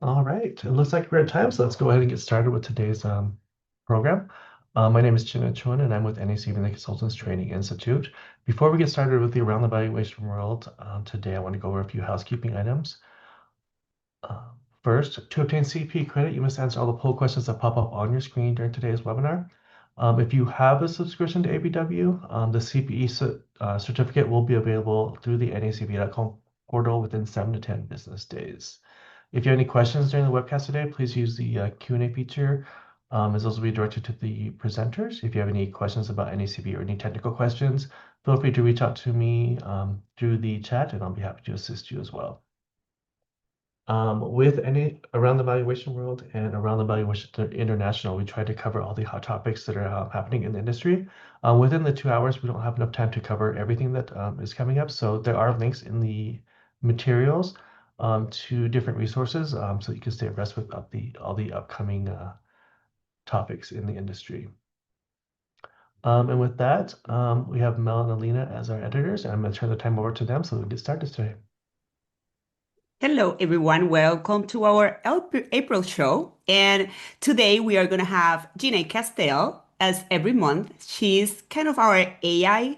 All right, it looks like we're at time, so let's go ahead and get started with today's program. My name is Janae Chun, and I'm with NACV and the Consultants Training Institute. Before we get started with the Around the Valuation World, today I want to go over a few housekeeping items. Uh, First, to obtain CP credit, you must answer all the poll questions that pop up on your screen during today's webinar. If you have a subscription to ABW, the CPE certificate will be available through the nacv.com portal within 7 to 10 business days. If you have any questions during the webcast today, please use the Q&A feature, as those will be directed to the presenters. If you have any questions about NACB or any technical questions, feel free to reach out to me through the chat, and I'll be happy to assist you as well. With any Around the Valuation World and Around the Valuation International, we try to cover all the hot topics that are happening in the industry. Within the 2 hours, we don't have enough time to cover everything that is coming up. So there are links in the materials to different resources, so you can stay abreast with all the upcoming topics in the industry. And with that, we have Mel and Alina as our editors, and I'm going to turn the time over to them so we can get started today. Hello, everyone. Welcome to our April show. And today we are going to have Janae Castell, as every month. She's kind of our AI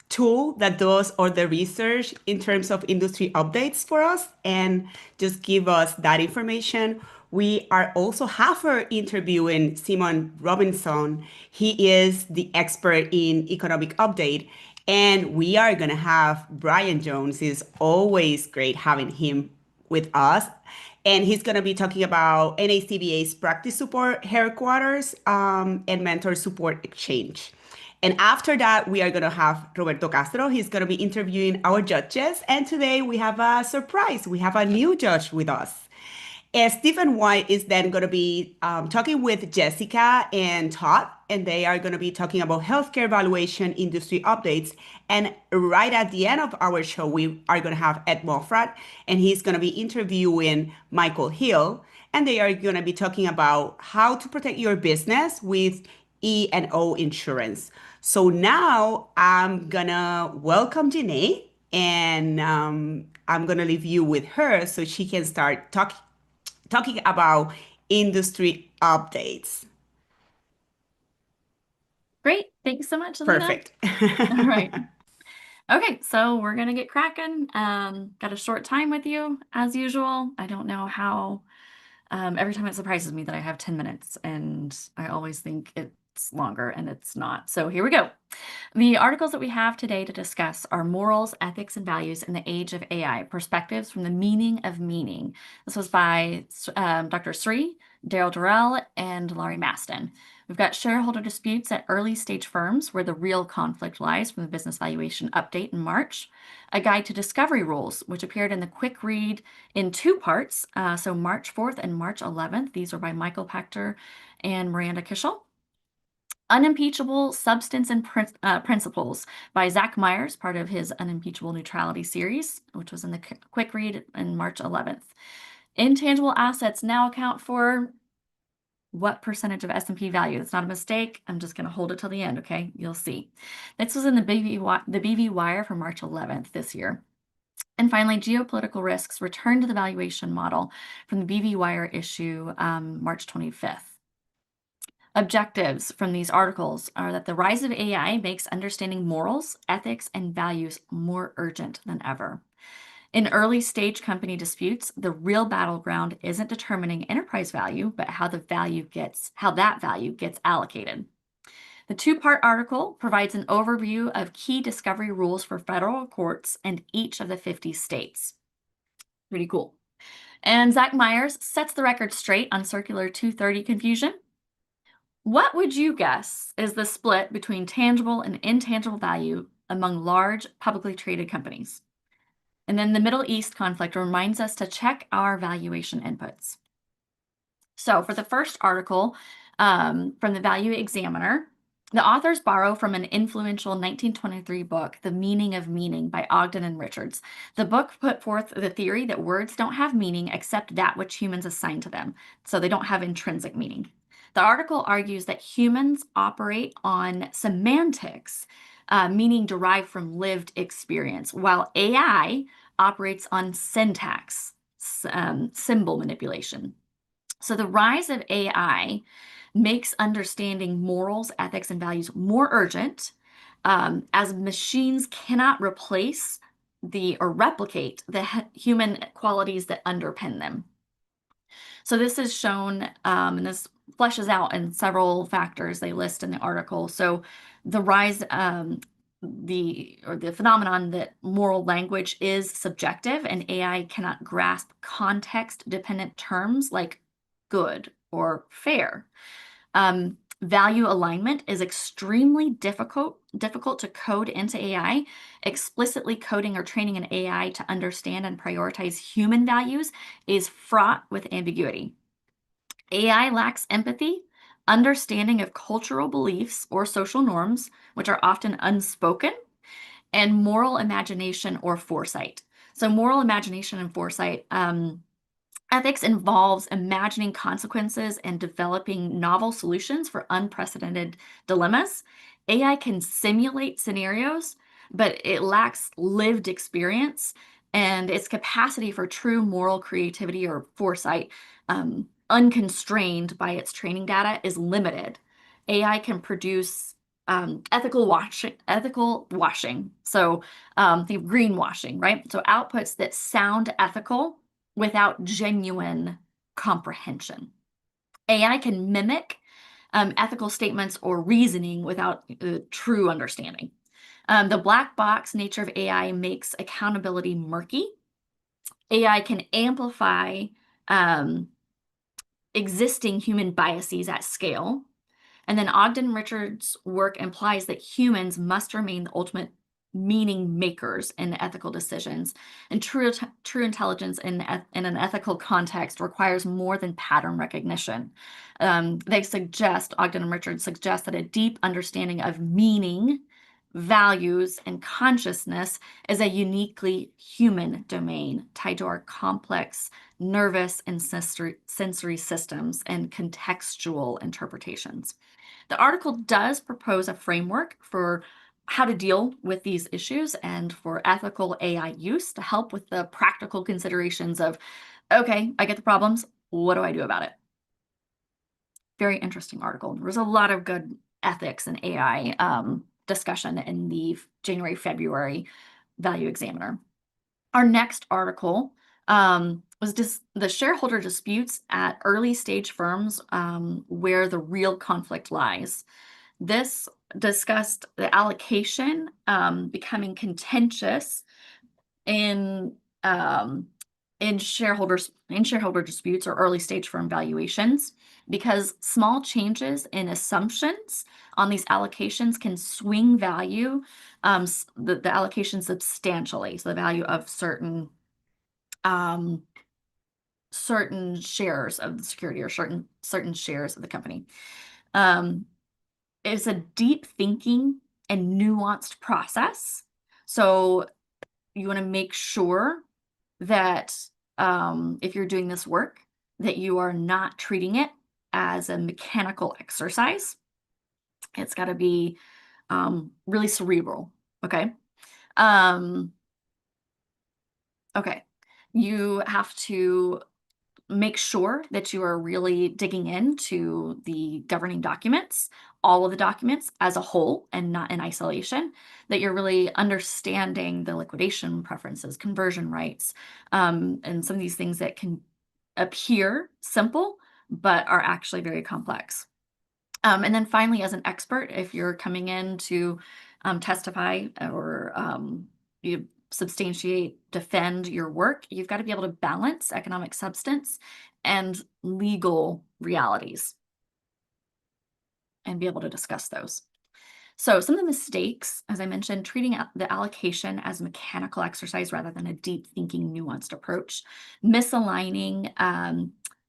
tool that does all the research in terms of industry updates for us and just give us that information. We are also have her interviewing Simon Robinsohn. He is the expert in economic update. And we are going to have Brien Jones. It's always great having him with us. And he's going to be talking about NACBA's practice support headquarters and mentor support exchange. And after that, we are going to have Roberto Castro. He's going to be interviewing our judges. And today we have a surprise. We have a new judge with us. Stephen White is then going to be talking with Jessica and Todd, and they are going to be talking about healthcare valuation industry updates. And right at the end of our show, we are going to have Ed Mofrad, and he's going to be interviewing Michael Hill, and they are going to be talking about how to protect your business with E&O insurance. So now I'm going to welcome Janae, and I'm going to leave you with her so she can start talking about industry updates. Great. Thanks so much, Alina. Perfect. All right. Okay, so we're going to get cracking. Got a short time with you, as usual. I don't know how, every time it surprises me that I have 10 minutes, and I always think it's longer, and it's not. So here we go. The articles that we have today to discuss are Morals, Ethics, and Values in the Age of AI, Perspectives from the Meaning of Meaning. This was by Dr. Sri, Daryl Durrell, and Laurie Maston. We've got Shareholder Disputes at Early Stage Firms, where the real conflict lies, from the Business Valuation Update in March. A Guide to Discovery Rules, which appeared in the quick read in 2 parts, so March 4th and March 11th. These are by Michael Pachter and Miranda Kishel. Unimpeachable Substance and Principles by Zach Myers, part of his Unimpeachable Neutrality series, which was in the quick read in March 11th. Intangible assets now account for what percentage of S&P value? That's not a mistake. I'm just going to hold it till the end, okay? You'll see. This was in the BV Wire for March 11th this year. And finally, Geopolitical Risks Return to the Valuation Model from the BV Wire issue March 25th. Objectives from these articles are that the rise of AI makes understanding morals, ethics, and values more urgent than ever. In early stage company disputes, the real battleground isn't determining enterprise value, but how that value gets allocated. The 2-part article provides an overview of key discovery rules for federal courts and each of the 50 states. Pretty cool. And Zach Myers sets the record straight on Circular 230 confusion. What would you guess is the split between tangible and intangible value among large publicly traded companies? And then the Middle East conflict reminds us to check our valuation inputs. So for the first article from the Value Examiner, the authors borrow from an influential 1923 book, The Meaning of Meaning by Ogden and Richards. The book put forth the theory that words don't have meaning except that which humans assign to them, so they don't have intrinsic meaning. The article argues that humans operate on semantics, meaning derived from lived experience, while AI operates on syntax. symbol manipulation. So the rise of AI makes understanding morals, ethics, and values more urgent, as machines cannot replace or replicate the human qualities that underpin them. So this is shown, and this fleshes out in several factors they list in the article. So the rise, the phenomenon that moral language is subjective, and AI cannot grasp context-dependent terms like good or fair. Value alignment is extremely difficult to code into AI. Explicitly coding or training an AI to understand and prioritize human values is fraught with ambiguity. AI lacks empathy, understanding of cultural beliefs or social norms, which are often unspoken, and moral imagination or foresight. So moral imagination and foresight, ethics involves imagining consequences and developing novel solutions for unprecedented dilemmas. AI can simulate scenarios, but it lacks lived experience, and its capacity for true moral creativity or foresight, unconstrained by its training data, is limited. AI can produce ethical washing. So the greenwashing, right? So outputs that sound ethical without genuine comprehension. AI can mimic ethical statements or reasoning without true understanding. The black box nature of AI makes accountability murky. AI can amplify existing human biases at scale. And then Ogden Richards' work implies that humans must remain the ultimate meaning makers in ethical decisions. And true intelligence in an ethical context requires more than pattern recognition. Ogden and Richards suggest that a deep understanding of meaning, values, and consciousness is a uniquely human domain tied to our complex nervous and sensory systems and contextual interpretations. The article does propose a framework for how to deal with these issues and for ethical AI use to help with the practical considerations of, okay, I get the problems, what do I do about it? Very interesting article. There was a lot of good ethics and AI discussion in the January-February Value Examiner. Our next article was the shareholder disputes at early stage firms, where the real conflict lies. This discussed the allocation becoming contentious in shareholder disputes or early stage firm valuations, because small changes in assumptions on these allocations can swing value, the allocation substantially. So the value of certain shares of the security or certain shares of the company. It's a deep thinking and nuanced process. So you want to make sure that if you're doing this work, that you are not treating it as a mechanical exercise. It's got to be really cerebral. Okay. Okay. You have to make sure that you are really digging into the governing documents, all of the documents as a whole and not in isolation, that you're really understanding the liquidation preferences, conversion rights, and some of these things that can appear simple, but are actually very complex. And then finally, as an expert, if you're coming in to testify or you substantiate, defend your work, you've got to be able to balance economic substance and legal realities and be able to discuss those. So some of the mistakes, as I mentioned, treating the allocation as a mechanical exercise rather than a deep thinking, nuanced approach, misaligning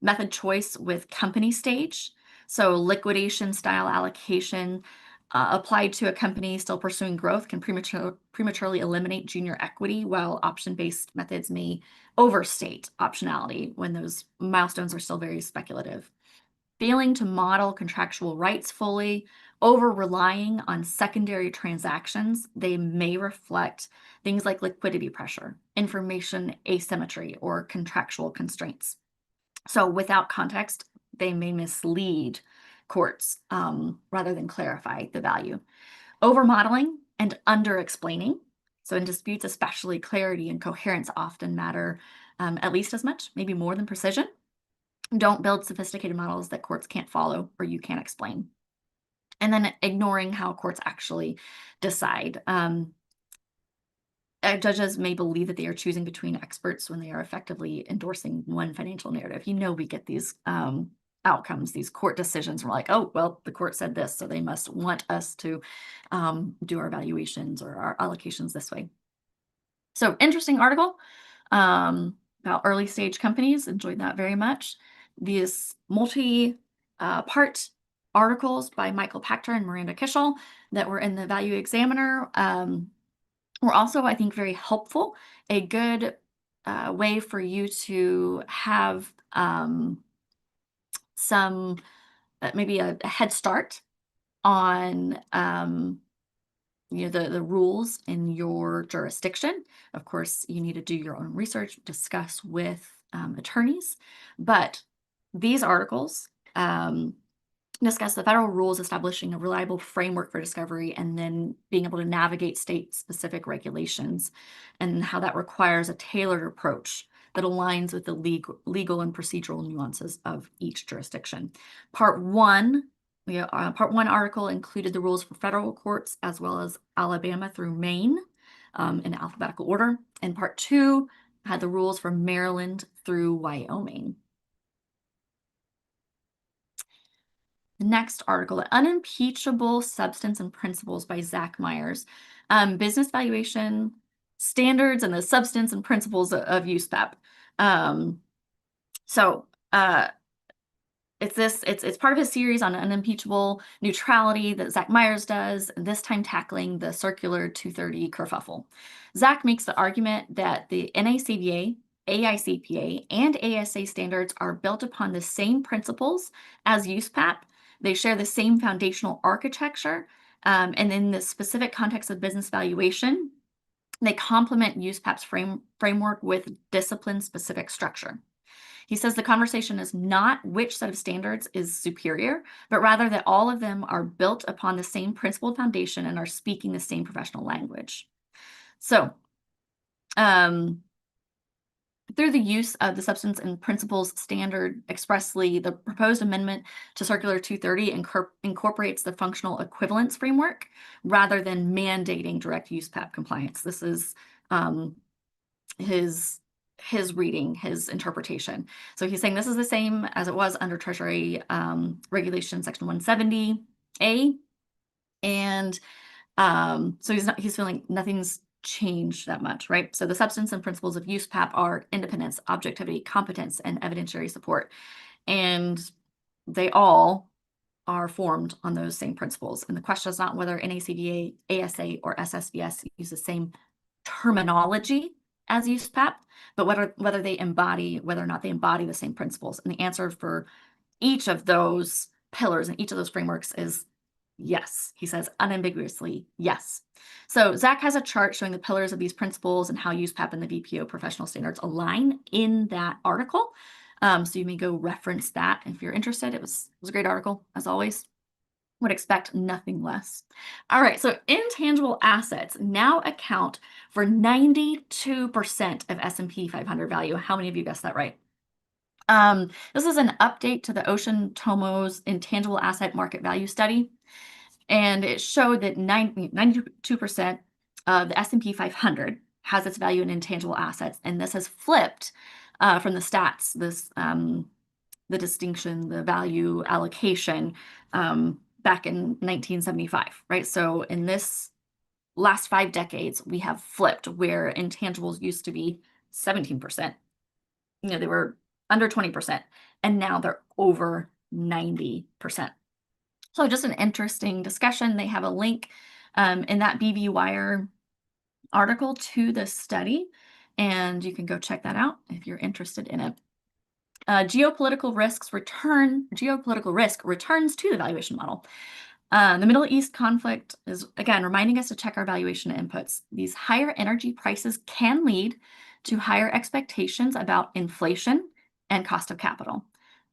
method choice with company stage. So liquidation style allocation applied to a company still pursuing growth can prematurely eliminate junior equity, while option-based methods may overstate optionality when those milestones are still very speculative. Failing to model contractual rights fully Over relying on secondary transactions, they may reflect things like liquidity pressure, information asymmetry, or contractual constraints. So without context, they may mislead courts rather than clarify the value. Over modeling and under explaining. So in disputes, especially, clarity and coherence often matter at least as much, maybe more than precision. Don't build sophisticated models that courts can't follow or you can't explain. And then ignoring how courts actually decide. Judges may believe that they are choosing between experts when they are effectively endorsing one financial narrative. We get these outcomes, these court decisions. We're like, oh, well, the court said this, so they must want us to do our valuations or our allocations this way. So interesting article about early stage companies. Enjoyed that very much. These multi-part articles by Michael Pachter and Miranda Kishel that were in the Value Examiner were also, I think, very helpful. A good way for you to have some maybe a head start on the rules in your jurisdiction. Of course, you need to do your own research, discuss with attorneys, but these articles discuss the federal rules establishing a reliable framework for discovery and then being able to navigate state-specific regulations and how that requires a tailored approach that aligns with the legal and procedural nuances of each jurisdiction. Part one article included the rules for federal courts as well as Alabama through Maine in alphabetical order. And part two had the rules for Maryland through Wyoming. The next article, Unimpeachable Substance and Principles by Zach Myers, Business Valuation Standards and the Substance and Principles of USPAP. It's part of his series on unimpeachable neutrality that Zach Myers does, this time tackling the Circular 230 kerfuffle. Zach makes the argument that the NACVA, AICPA, and ASA standards are built upon the same principles as USPAP. They share the same foundational architecture, and in the specific context of business valuation, they complement USPAP's framework with discipline-specific structure. He says the conversation is not which set of standards is superior, but rather that all of them are built upon the same principled foundation and are speaking the same professional language. So, through the use of the substance and principles standard expressly, the proposed amendment to Circular 230 incorporates the functional equivalence framework rather than mandating direct USPAP compliance. This is his reading, his interpretation. So he's saying this is the same as it was under Treasury Regulation Section 170A. And so he's feeling nothing's changed that much, right? So the substance and principles of USPAP are independence, objectivity, competence, and evidentiary support. And they all are formed on those same principles. And the question is not whether NACVA, ASA, or SSVS use the same terminology as USPAP, but whether or not they embody the same principles. And the answer for each of those pillars and each of those frameworks is yes. He says unambiguously yes. So Zach has a chart showing the pillars of these principles and how USPAP and the VPO professional standards align in that article. So you may go reference that if you're interested. It was a great article, as always. Would expect nothing less. All right, so intangible assets now account for 92% of S&P 500 value. How many of you guessed that right? This is an update to the Ocean Tomos Intangible Asset Market Value Study, and it showed that 92% of the S&P 500 has its value in intangible assets, and this has flipped from the stats, the distinction, the value allocation back in 1975, right? So in this last 5 decades, we have flipped where intangibles used to be 17%. They were under 20%, and now they're over 90%. So just an interesting discussion. They have a link in that BV Wire article to this study, and you can go check that out if you're interested in it. Geopolitical risk returns to the valuation model. The Middle East conflict is, again, reminding us to check our valuation inputs. These higher energy prices can lead to higher expectations about inflation and cost of capital.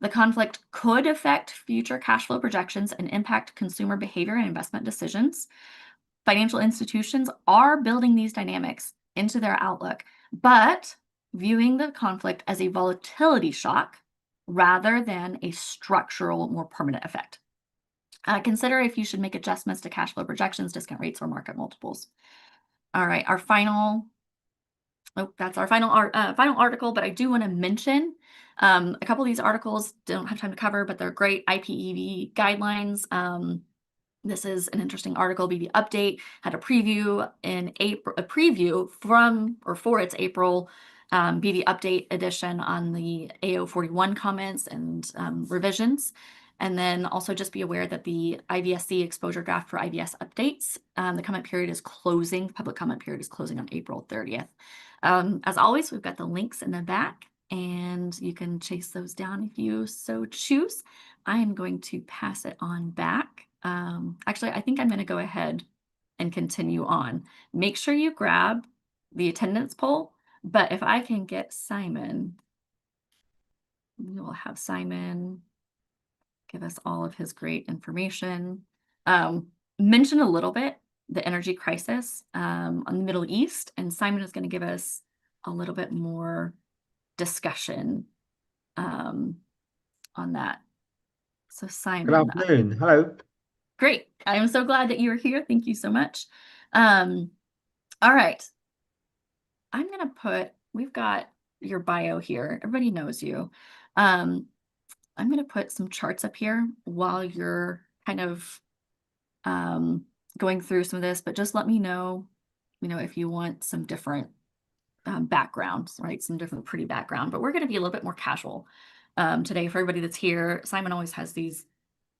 The conflict could affect future cash flow projections and impact consumer behavior and investment decisions. Financial institutions are building these dynamics into their outlook, but viewing the conflict as a volatility shock rather than a structural, more permanent effect. Consider if you should make adjustments to cash flow projections, discount rates, or market multiples. All right, that's our final article, but I do want to mention a couple of these articles don't have time to cover, but they're great IPEV guidelines. This is an interesting article. BV Update had a preview in April, for its April BV Update edition on the AO41 comments and revisions. And then also just be aware that the IVSC exposure draft for IVS updates, the comment period is closing, public comment period is closing on April 30th. As always, we've got the links in the back and you can chase those down if you so choose. I am going to pass it on back. Actually, I think I'm going to go ahead and continue on. Make sure you grab the attendance poll, but if I can get Simon, we will have Simon give us all of his great information. Mention a little bit the energy crisis on the Middle East, and Simon is going to give us a little bit more discussion on that. So Simon. Good afternoon. Hello. Great. I am so glad that you're here. Thank you so much. All right. I'm going to we've got your bio here. Everybody knows you. I'm going to put some charts up here while you're kind of going through some of this, but just let me know, if you want some different backgrounds, right? Some different pretty background, but we're going to be a little bit more casual today for everybody that's here. Simon always has these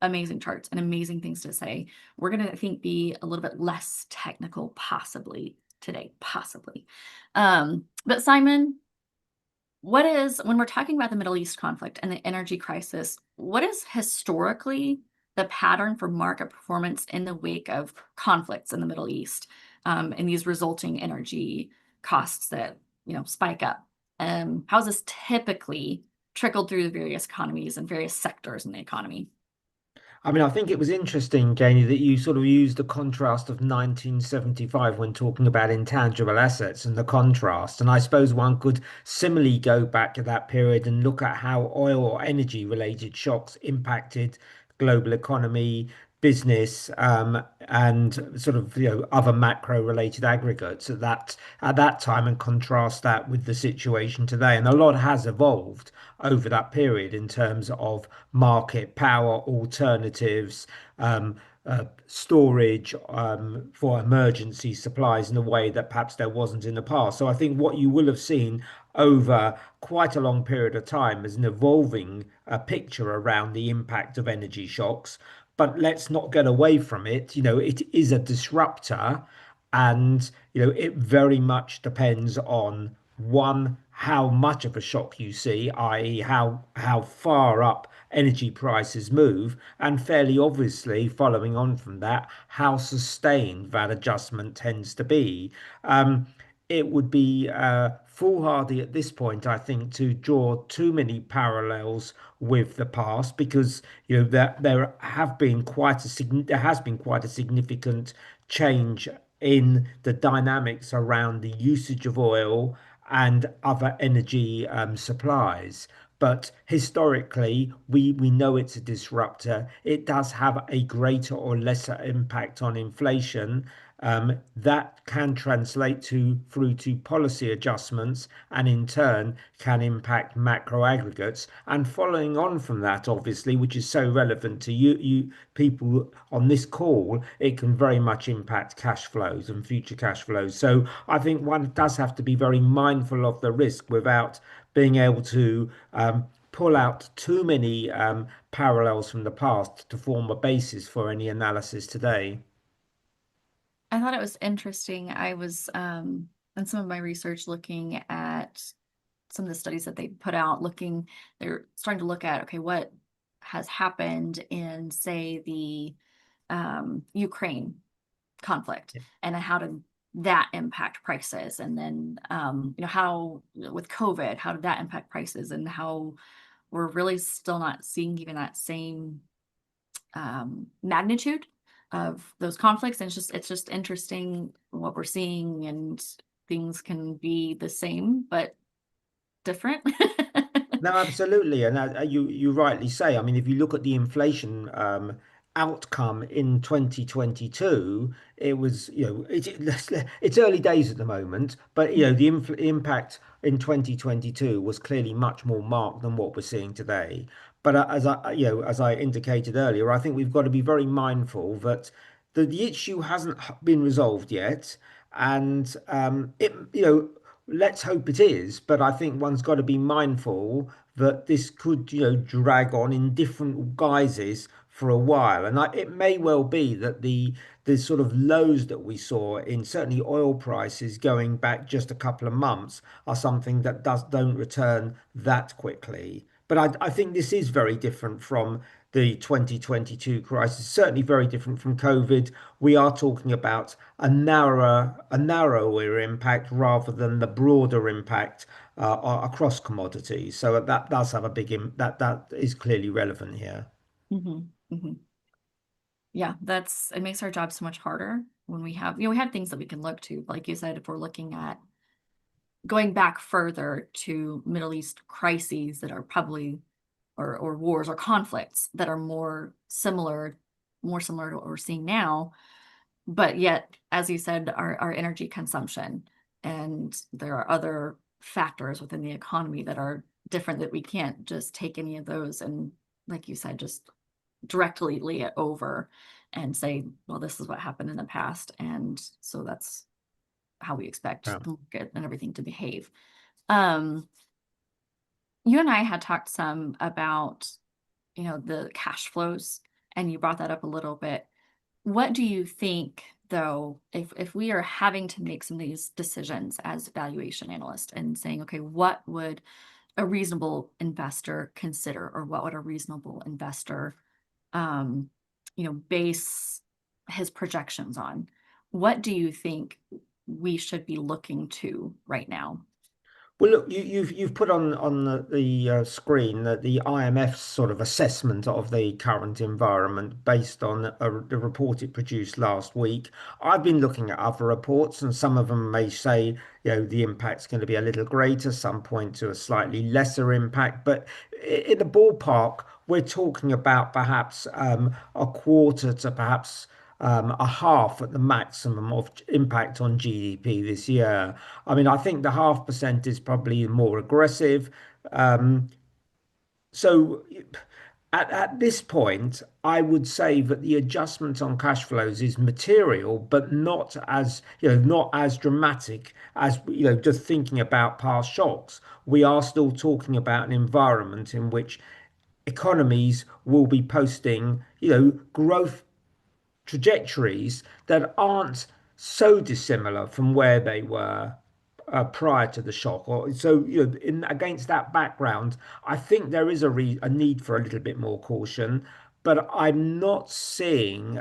amazing charts and amazing things to say. We're going to, I think, be a little bit less technical possibly today, possibly. But Simon, when we're talking about the Middle East conflict and the energy crisis, what is historically the pattern for market performance in the wake of conflicts in the Middle East and these resulting energy costs that, spike up? How's this typically trickled through the various economies and various sectors in the economy? I mean, I think it was interesting, Janie, that you sort of used the contrast of 1975 when talking about intangible assets and the contrast. And I suppose one could similarly go back to that period and look at how oil or energy related shocks impacted global economy, business, and sort of other macro related aggregates at that time, and contrast that with the situation today. And a lot has evolved over that period in terms of market power, alternatives, storage for emergency supplies in a way that perhaps there wasn't in the past. So I think what you will have seen over quite a long period of time is an evolving picture around the impact of energy shocks. But let's not get away from it. It is a disruptor, and it very much depends on one, how much of a shock you see, i.e., how far up energy prices move, and fairly obviously, following on from that, how sustained that adjustment tends to be. It would be foolhardy at this point, I think, to draw too many parallels with the past, because there has been quite a significant change in the dynamics around the usage of oil and other energy supplies. But historically, we know it's a disruptor. It does have a greater or lesser impact on inflation. That can translate through to policy adjustments, and in turn can impact macro aggregates. And following on from that, obviously, which is so relevant to you people on this call, it can very much impact cash flows and future cash flows. So I think one does have to be very mindful of the risk without being able to pull out too many parallels from the past to form a basis for any analysis today. I thought it was interesting. I was in some of my research looking at some of the studies that they put out, they're starting to look at, okay, what has happened in, say, the Ukraine conflict, and how did that impact prices? And then, how with COVID, how did that impact prices? And how we're really still not seeing even that same magnitude of those conflicts. And it's just interesting what we're seeing, and things can be the same but different. No, absolutely, and you rightly say. I mean, if you look at the inflation outcome in 2022, it was it's early days at the moment, but the impact in 2022 was clearly much more marked than what we're seeing today. But as I indicated earlier, I think we've got to be very mindful that the issue hasn't been resolved yet, and let's hope it is, but I think one's got to be mindful that this could, drag on in different guises for a while. And it may well be that the sort of lows that we saw in certainly oil prices going back just a couple of months are something that don't return that quickly. But I think this is very different from the 2022 crisis, certainly very different from COVID. We are talking about a narrower impact rather than the broader impact across commodities. So that does have a that is clearly relevant here. hmm hmm Yeah, it makes our job so much harder when we have, we have things that we can look to. Like you said, if we're looking at going back further to Middle East crises that are probably, or wars or conflicts that are more similar to what we're seeing now. But yet, as you said, our energy consumption, and there are other factors within the economy that are different, that we can't just take any of those and, like you said, just directly lay it over and say, well, this is what happened in the past, and so that's how we expect Yeah. the market and everything to behave. Um, you and I had talked some about, the cash flows, and you brought that up a little bit. What do you think, though, if we are having to make some of these decisions as valuation analysts and saying, okay, what would a reasonable investor consider, or what would a reasonable investor, base his projections on? What do you think we should be looking to right now? Well, look, you've put on the screen that the IMF's sort of assessment of the current environment based on the report it produced last week. I've been looking at other reports, and some of them may say, the impact's going to be a little greater. Some point to a slightly lesser impact, but in the ballpark, we're talking about perhaps a quarter to perhaps a half at the maximum of impact on GDP this year. I mean, I think the 0.5% is probably more aggressive. Um, so at this point, I would say that the adjustment on cash flows is material, but not as dramatic as, just thinking about past shocks. We are still talking about an environment in which economies will be posting, growth trajectories that aren't so dissimilar from where they were prior to the shock. Or so, against that background, I think there is a need for a little bit more caution, but I'm not seeing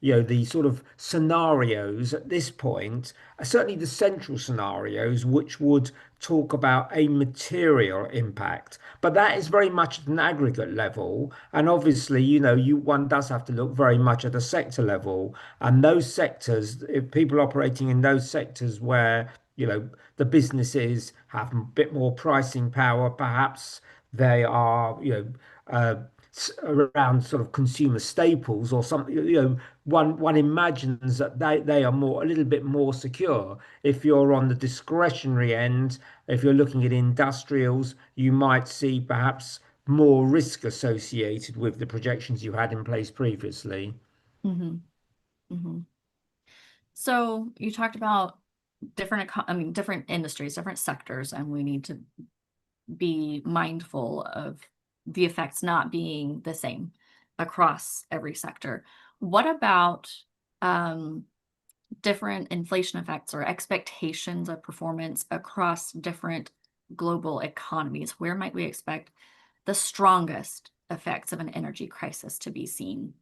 the sort of scenarios at this point, certainly the central scenarios, which would talk about a material impact. But that is very much at an aggregate level. And obviously, one does have to look very much at a sector level. And those sectors, if people operating in those sectors where, the businesses have a bit more pricing power, perhaps they are, around sort of consumer staples or something, one imagines that they are a little bit more secure. If you're on the discretionary end, if you're looking at industrials, you might see perhaps more risk associated with the projections you had in place previously. hmm hmm So you talked about different industries, different sectors, and we need to be mindful of the effects not being the same across every sector. What about different inflation effects or expectations of performance across different global economies? Where might we expect the strongest effects of an energy crisis to be seen?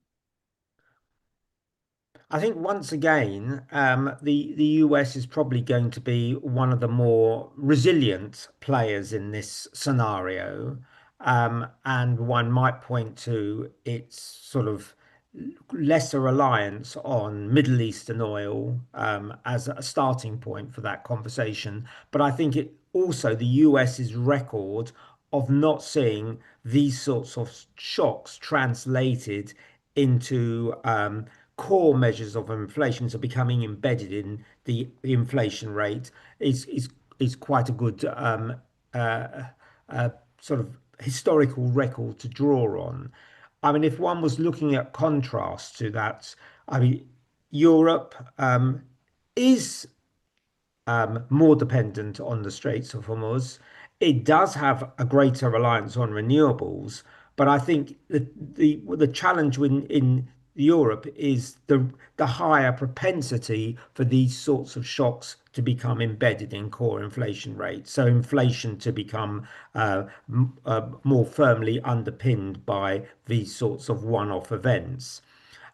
I think once again, the US is probably going to be one of the more resilient players in this scenario. And one might point to its sort of lesser reliance on Middle Eastern oil as a starting point for that conversation. But I think it also the US's record of not seeing these sorts of shocks translated into core measures of inflation, so becoming embedded in the inflation rate, is quite a good uh, uh, sort of historical record to draw on. I mean, if one was looking at contrast to that, I mean, Europe is more dependent on the Straits of Hormuz. It does have a greater reliance on renewables, but I think the challenge in Europe is the higher propensity for these sorts of shocks to become embedded in core inflation rates. So inflation to become more firmly underpinned by these sorts of one-off events.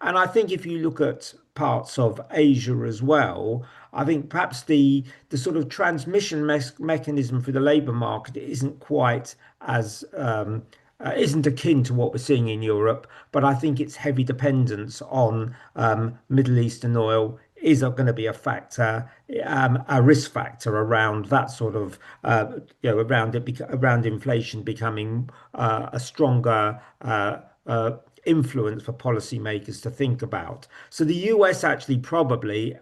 And I think if you look at parts of Asia as well, I think perhaps the sort of transmission mechanism for the labour market isn't quite as isn't akin to what we're seeing in Europe, but I think its heavy dependence on Middle Eastern oil is going to be a factor, a risk factor around that sort of, around inflation becoming a stronger influence for policymakers to think about. So the US actually probably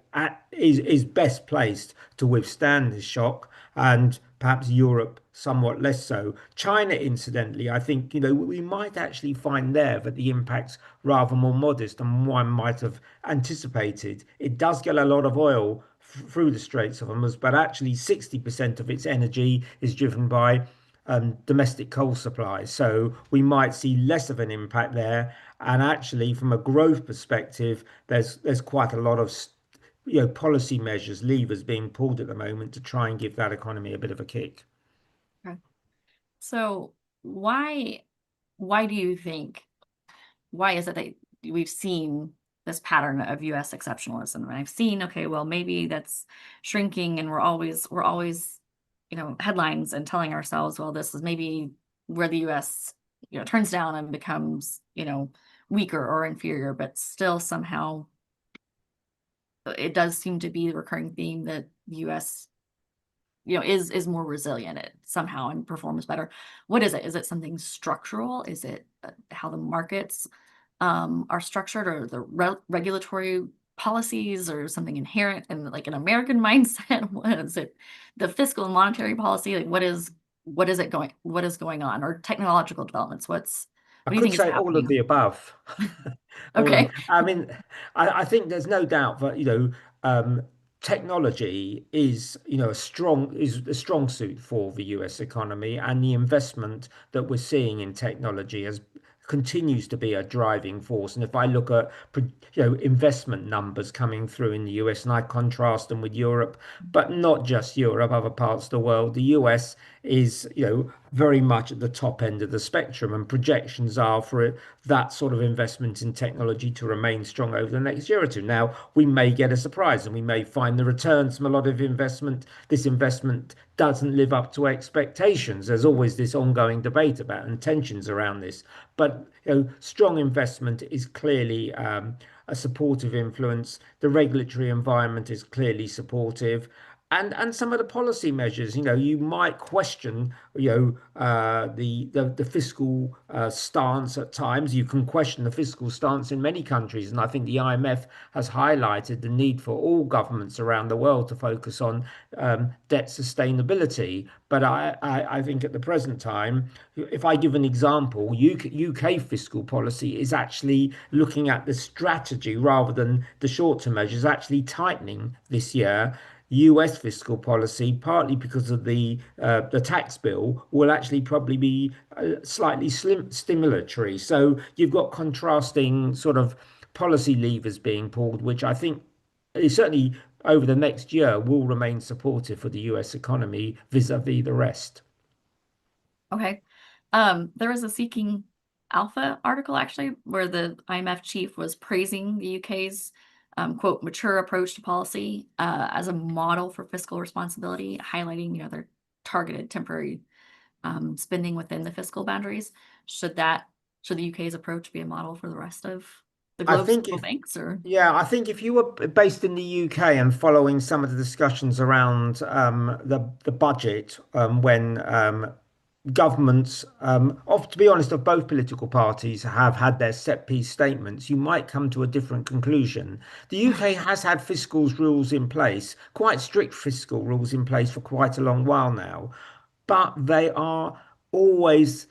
is best placed to withstand this shock, and perhaps Europe somewhat less so. China, incidentally, I think, we might actually find there that the impact's rather more modest than one might have anticipated. It does get a lot of oil through the Straits of Hormuz, but actually 60% of its energy is driven by domestic coal supplies. So we might see less of an impact there. And actually, from a growth perspective, there's quite a lot of policy measures, levers being pulled at the moment to try and give that economy a bit of a kick. Okay. So why do you think, why is it that we've seen this pattern of US exceptionalism? And I've seen, okay, well, maybe that's shrinking, and we're always, headlines and telling ourselves, well, this is maybe where the US, turns down and becomes, weaker or inferior, but still somehow it does seem to be the recurring theme that the US, is more resilient somehow and performs better. What is it? Is it something structural? Is it how the markets are structured, or the regulatory policies, or something inherent in like an American mindset? What is it? The fiscal and monetary policy? Like what is going on? Or technological developments? What I do you could think is say all of happening? the above. All of, Okay. I mean, I think there's no doubt that, technology is, a strong suit for the US economy, and the investment that we're seeing in technology has continues to be a driving force. And if I look at, investment numbers coming through in the US, and I contrast them with Europe, but not just Europe, other parts of the world, the US is, very much at the top end of the spectrum, and projections are for that sort of investment in technology to remain strong over the next year or two. Now, we may get a surprise, and we may find the returns from a lot of this investment doesn't live up to expectations. There's always this ongoing debate about and tensions around this, but strong investment is clearly a supportive influence. The regulatory environment is clearly supportive. And some of the policy measures, you might question, the fiscal stance at times. You can question the fiscal stance in many countries, and I think the IMF has highlighted the need for all governments around the world to focus on debt sustainability. But I think at the present time, if I give an example, UK fiscal policy is actually looking at the strategy rather than the short-term measures, actually tightening this year. US fiscal policy, partly because of the tax bill, will actually probably be slightly stimulatory. So you've got contrasting sort of policy levers being pulled, which I think is certainly over the next year will remain supportive for the US economy vis-a-vis the rest. Okay. There was a Seeking Alpha article actually where the IMF chief was praising the UK's quote, mature approach to policy as a model for fiscal responsibility, highlighting, their targeted temporary spending within the fiscal boundaries. Should the UK's approach be a model for the rest of the I globe's think central banks, or? Yeah, I think if you were based in the UK and following some of the discussions around the budget when governments, to be honest, of both political parties have had their set piece statements, you might come to a different conclusion. The UK has had fiscal rules in place, quite strict fiscal rules in place for quite a long while now, but they are always,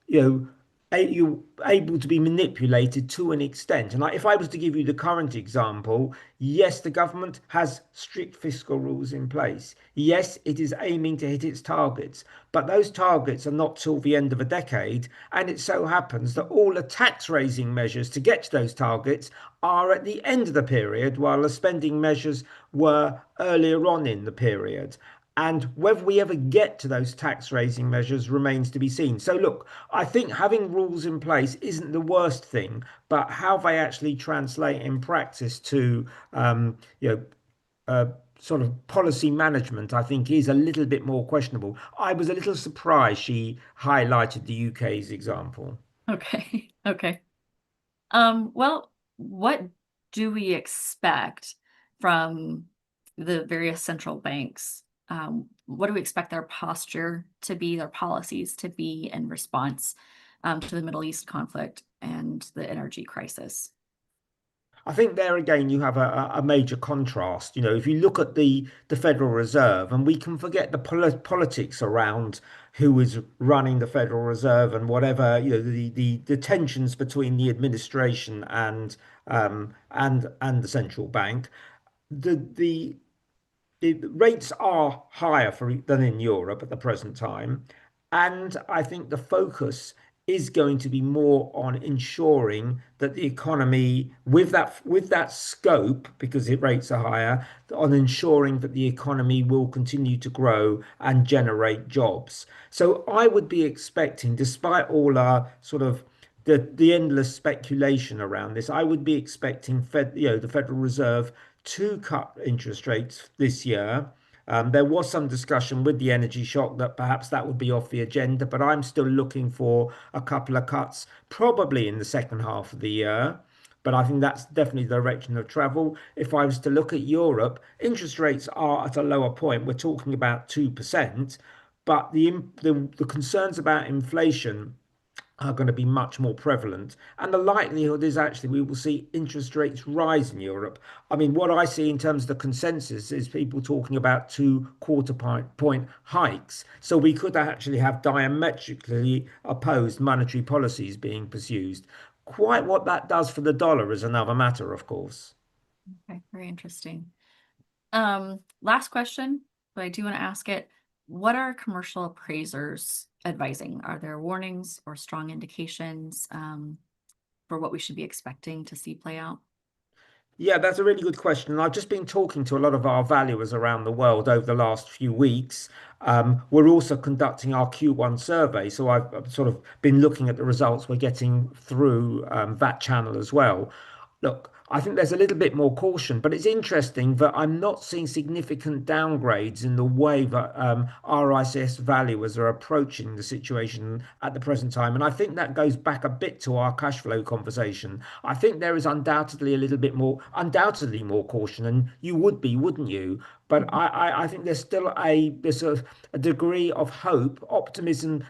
you know, you able to be manipulated to an extent. And like, if I was to give you the current example, yes, the government has strict fiscal rules in place. Yes, it is aiming to hit its targets, but those targets are not till the end of a decade. And it so happens that all the tax raising measures to get to those targets are at the end of the period, while the spending measures were earlier on in the period. And whether we ever get to those tax raising measures remains to be seen. So, look, I think having rules in place isn't the worst thing, but how they actually translate in practice to, you know, sort of policy management, I think is a little bit more questionable. I was a little surprised she highlighted the UK's example. Okay. Okay. Well, what do we expect from the various central banks? What do we expect their posture to be, their policies to be in response to the Middle East conflict and the energy crisis? I think there again you have a major contrast. You know, if you look at the Federal Reserve, and we can forget the politics around who is running the Federal Reserve and whatever, the tensions between the administration and the central bank. The the rates are higher than in Europe at the present time. And I think the focus is going to be more on ensuring that the economy, with that scope, because the rates are higher, on ensuring that the economy will continue to grow and generate jobs. So I would be expecting, despite all our sort of the endless speculation around this, I would be expecting the Federal Reserve to cut interest rates this year. There was some discussion with the energy shock that perhaps that would be off the agenda, but I'm still looking for a couple of cuts, probably in the second half of the year. But I think that's definitely the direction of travel. If I was to look at Europe, interest rates are at a lower point. We're talking about 2%, but the concerns about inflation are going to be much more prevalent. And the likelihood is actually we will see interest rates rise in Europe. I mean, what I see in terms of the consensus is people talking about 2 quarter point hikes. So we could actually have diametrically opposed monetary policies being pursued. Quite what that does for the dollar is another matter, of course. Okay, very interesting. Last question, but I do want to ask it. What are commercial appraisers advising? Are there warnings or strong indications for what we should be expecting to see play out? Yeah, that's a really good question. And I've just been talking to a lot of our valuers around the world over the last few weeks. We're also conducting our Q1 survey. So I've sort of been looking at the results we're getting through that channel as well. Look, I think there's a little bit more caution, but it's interesting that I'm not seeing significant downgrades in the way that RICS valuers are approaching the situation at the present time. And I think that goes back a bit to our cash flow conversation. I think there is undoubtedly more caution, and you would be, wouldn't you? But I think there's still a degree of hope, optimism,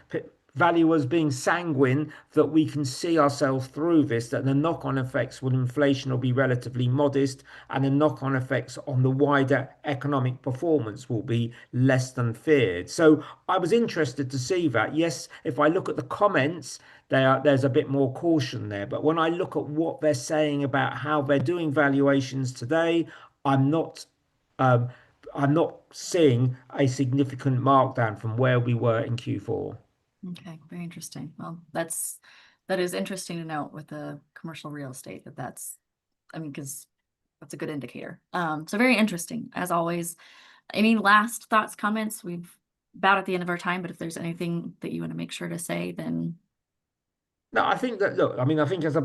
valuers being sanguine that we can see ourselves through this, that the knock-on effects with inflation will be relatively modest, and the knock-on effects on the wider economic performance will be less than feared. So I was interested to see that. Yes, if I look at the comments, there's a bit more caution there. But when I look at what they're saying about how they're doing valuations today, I'm not um, I'm not seeing a significant markdown from where we were in Q4. Okay, very interesting. Well, that is interesting to note with the commercial real estate I mean, because that's a good indicator. So very interesting as always. Any last thoughts, comments? We've about at the end of our time, but if there's anything that you want to make sure to say, then No, I think that, look, I mean, I think as a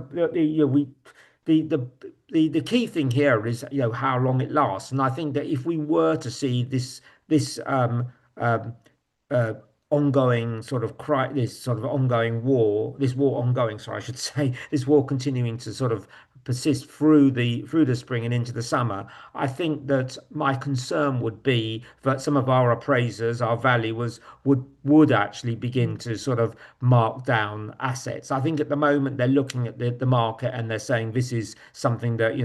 the key thing here is, how long it lasts. And I think that if we were to see this um, uh, ongoing sort of this sort of ongoing war, this war ongoing, sorry, I should say, this war continuing to sort of persist through the spring and into the summer, I think that my concern would be that some of our appraisers, our valuers, would actually begin to sort of mark down assets. I think at the moment they're looking at the market and they're saying this is something that,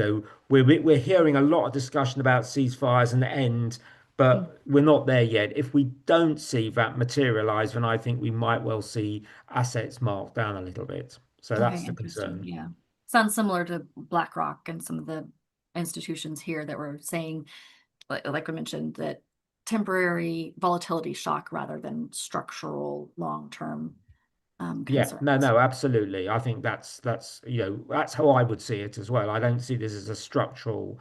we're hearing a lot of discussion about ceasefires and the end, but we're not there yet. If we don't see that materialize, then I think we might well see assets marked down a little bit. So that's Okay, the interesting. concern. Yeah. Sounds similar to BlackRock and some of the institutions here that were saying, like we mentioned, that temporary volatility shock rather than structural long-term Yeah, concerns. no, absolutely. I think that's that's how I would see it as well. I don't see this as a structural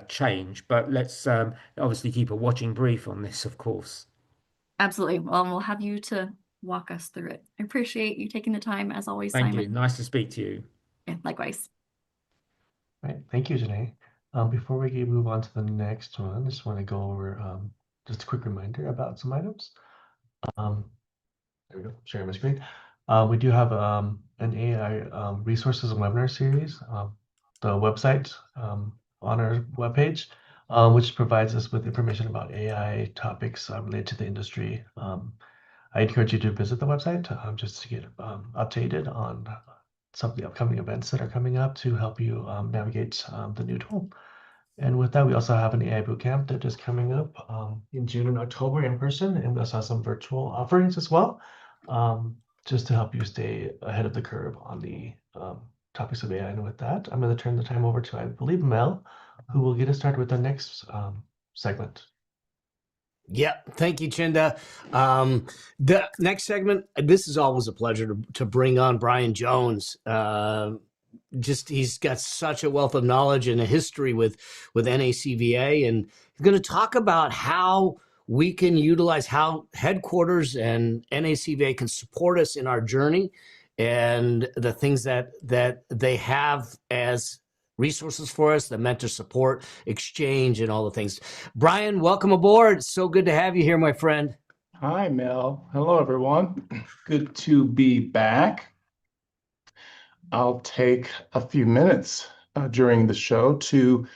change, but let's obviously keep a watching brief on this, of course. Absolutely. Well, we'll have you to walk us through it. I appreciate you taking the time as always, Thank Simon. you. Nice to speak to you. Yeah, likewise. Right. Thank you, Janae. Before we move on to the next one, I just want to go over just a quick reminder about some items. There we go, sharing my screen. We do have an AI resources and webinar series, the website on our webpage, which provides us with information about AI topics related to the industry. I encourage you to visit the website just to get updated on some of the upcoming events that are coming up to help you navigate the new tool. And with that, we also have an AI bootcamp that is coming up in June and October in person, and we also have some virtual offerings as well, just to help you stay ahead of the curve on the topics of AI. And with that, I'm going to turn the time over to, I believe, Mel, who will get us started with the next segment. Yeah, thank you, Chinda. The next segment, this is always a pleasure to bring on Brien Jones. He's got such a wealth of knowledge and a history with NACVA, and he's going to talk about how we can utilize how headquarters and NACVA can support us in our journey and the things that they have as resources for us, the mentor support, exchange, and all the things. Brien, welcome aboard. So good to have you here, my friend. Hi, Mel. Hello, everyone. Good to be back. I'll take a few minutes during the show to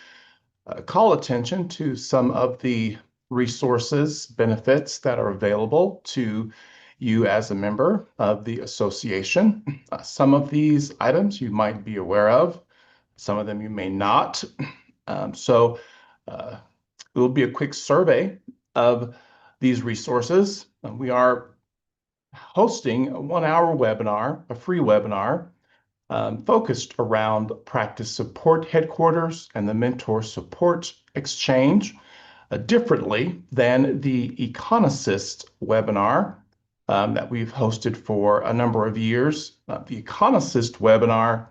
call attention to some of the resources, benefits that are available to you as a member of the association. Some of these items you might be aware of, some of them you may not. So it will be a quick survey of these resources. We are hosting a 1-hour webinar, a free webinar, focused around practice support headquarters and the mentor support exchange, differently than the Economist webinar that we've hosted for a number of years. The Economist webinar,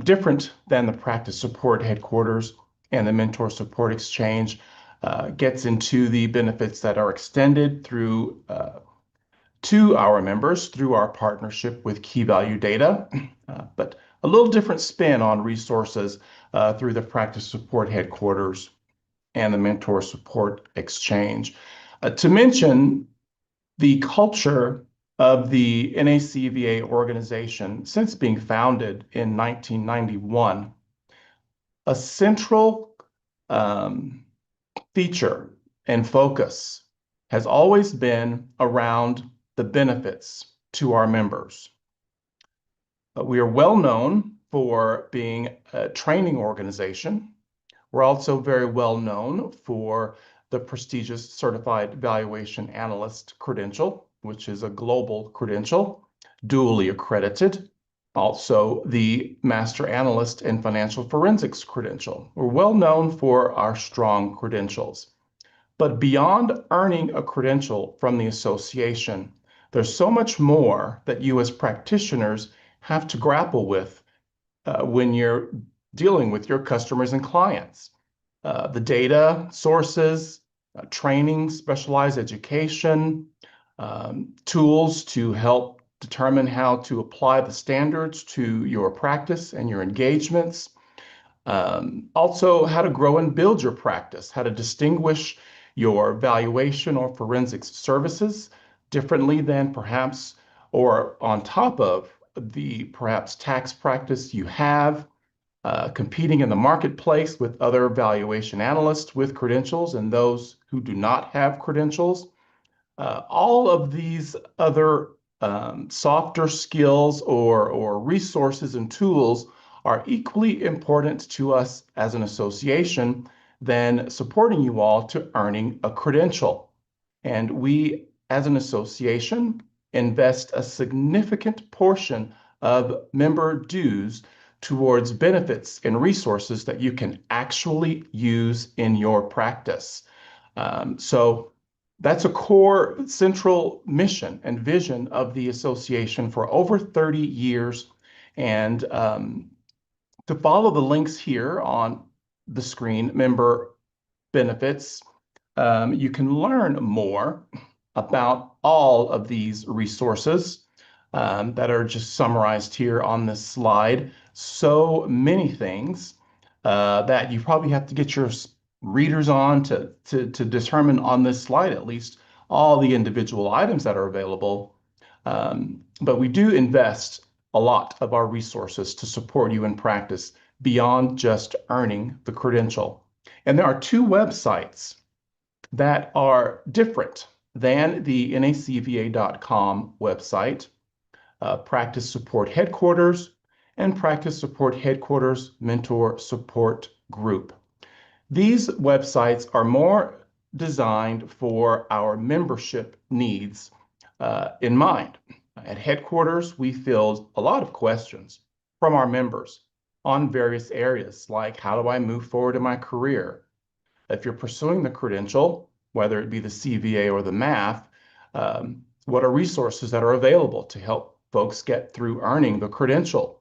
different than the practice support headquarters and the mentor support exchange, gets into the benefits that are extended through to our members through our partnership with Key Value Data, but a little different spin on resources through the practice support headquarters and the mentor support exchange. To mention the culture of the NACVA organization since being founded in 1991, a central feature and focus has always been around the benefits to our members. We are well known for being a training organization. We're also very well known for the prestigious Certified Valuation Analyst credential, which is a global credential, dually accredited. Also, the Master Analyst in Financial Forensics credential. We're well known for our strong credentials. But beyond earning a credential from the association, there's so much more that you as practitioners have to grapple with when you're dealing with your customers and clients. The data, sources, training, specialized education, tools to help determine how to apply the standards to your practice and your engagements. Also, how to grow and build your practice, how to distinguish your valuation or forensics services differently than perhaps or on top of the perhaps tax practice you have, competing in the marketplace with other valuation analysts with credentials and those who do not have credentials. All of these other softer skills or resources and tools are equally important to us as an association than supporting you all to earning a credential. And we, as an association, invest a significant portion of member dues towards benefits and resources that you can actually use in your practice. So that's a core central mission and vision of the association for over 30 years. And to follow the links here on the screen, member benefits, you can learn more about all of these resources that are just summarized here on this slide. So many things that you probably have to get your readers on to determine on this slide at least all the individual items that are available. But we do invest a lot of our resources to support you in practice beyond just earning the credential. And there are two websites that are different than the nacva.com website, Practice Support Headquarters and Practice Support Headquarters Mentor Support Group. These websites are more designed for our membership needs in mind. At headquarters, we field a lot of questions from our members on various areas, like how do I move forward in my career? If you're pursuing the credential, whether it be the CVA or the math, what are resources that are available to help folks get through earning the credential?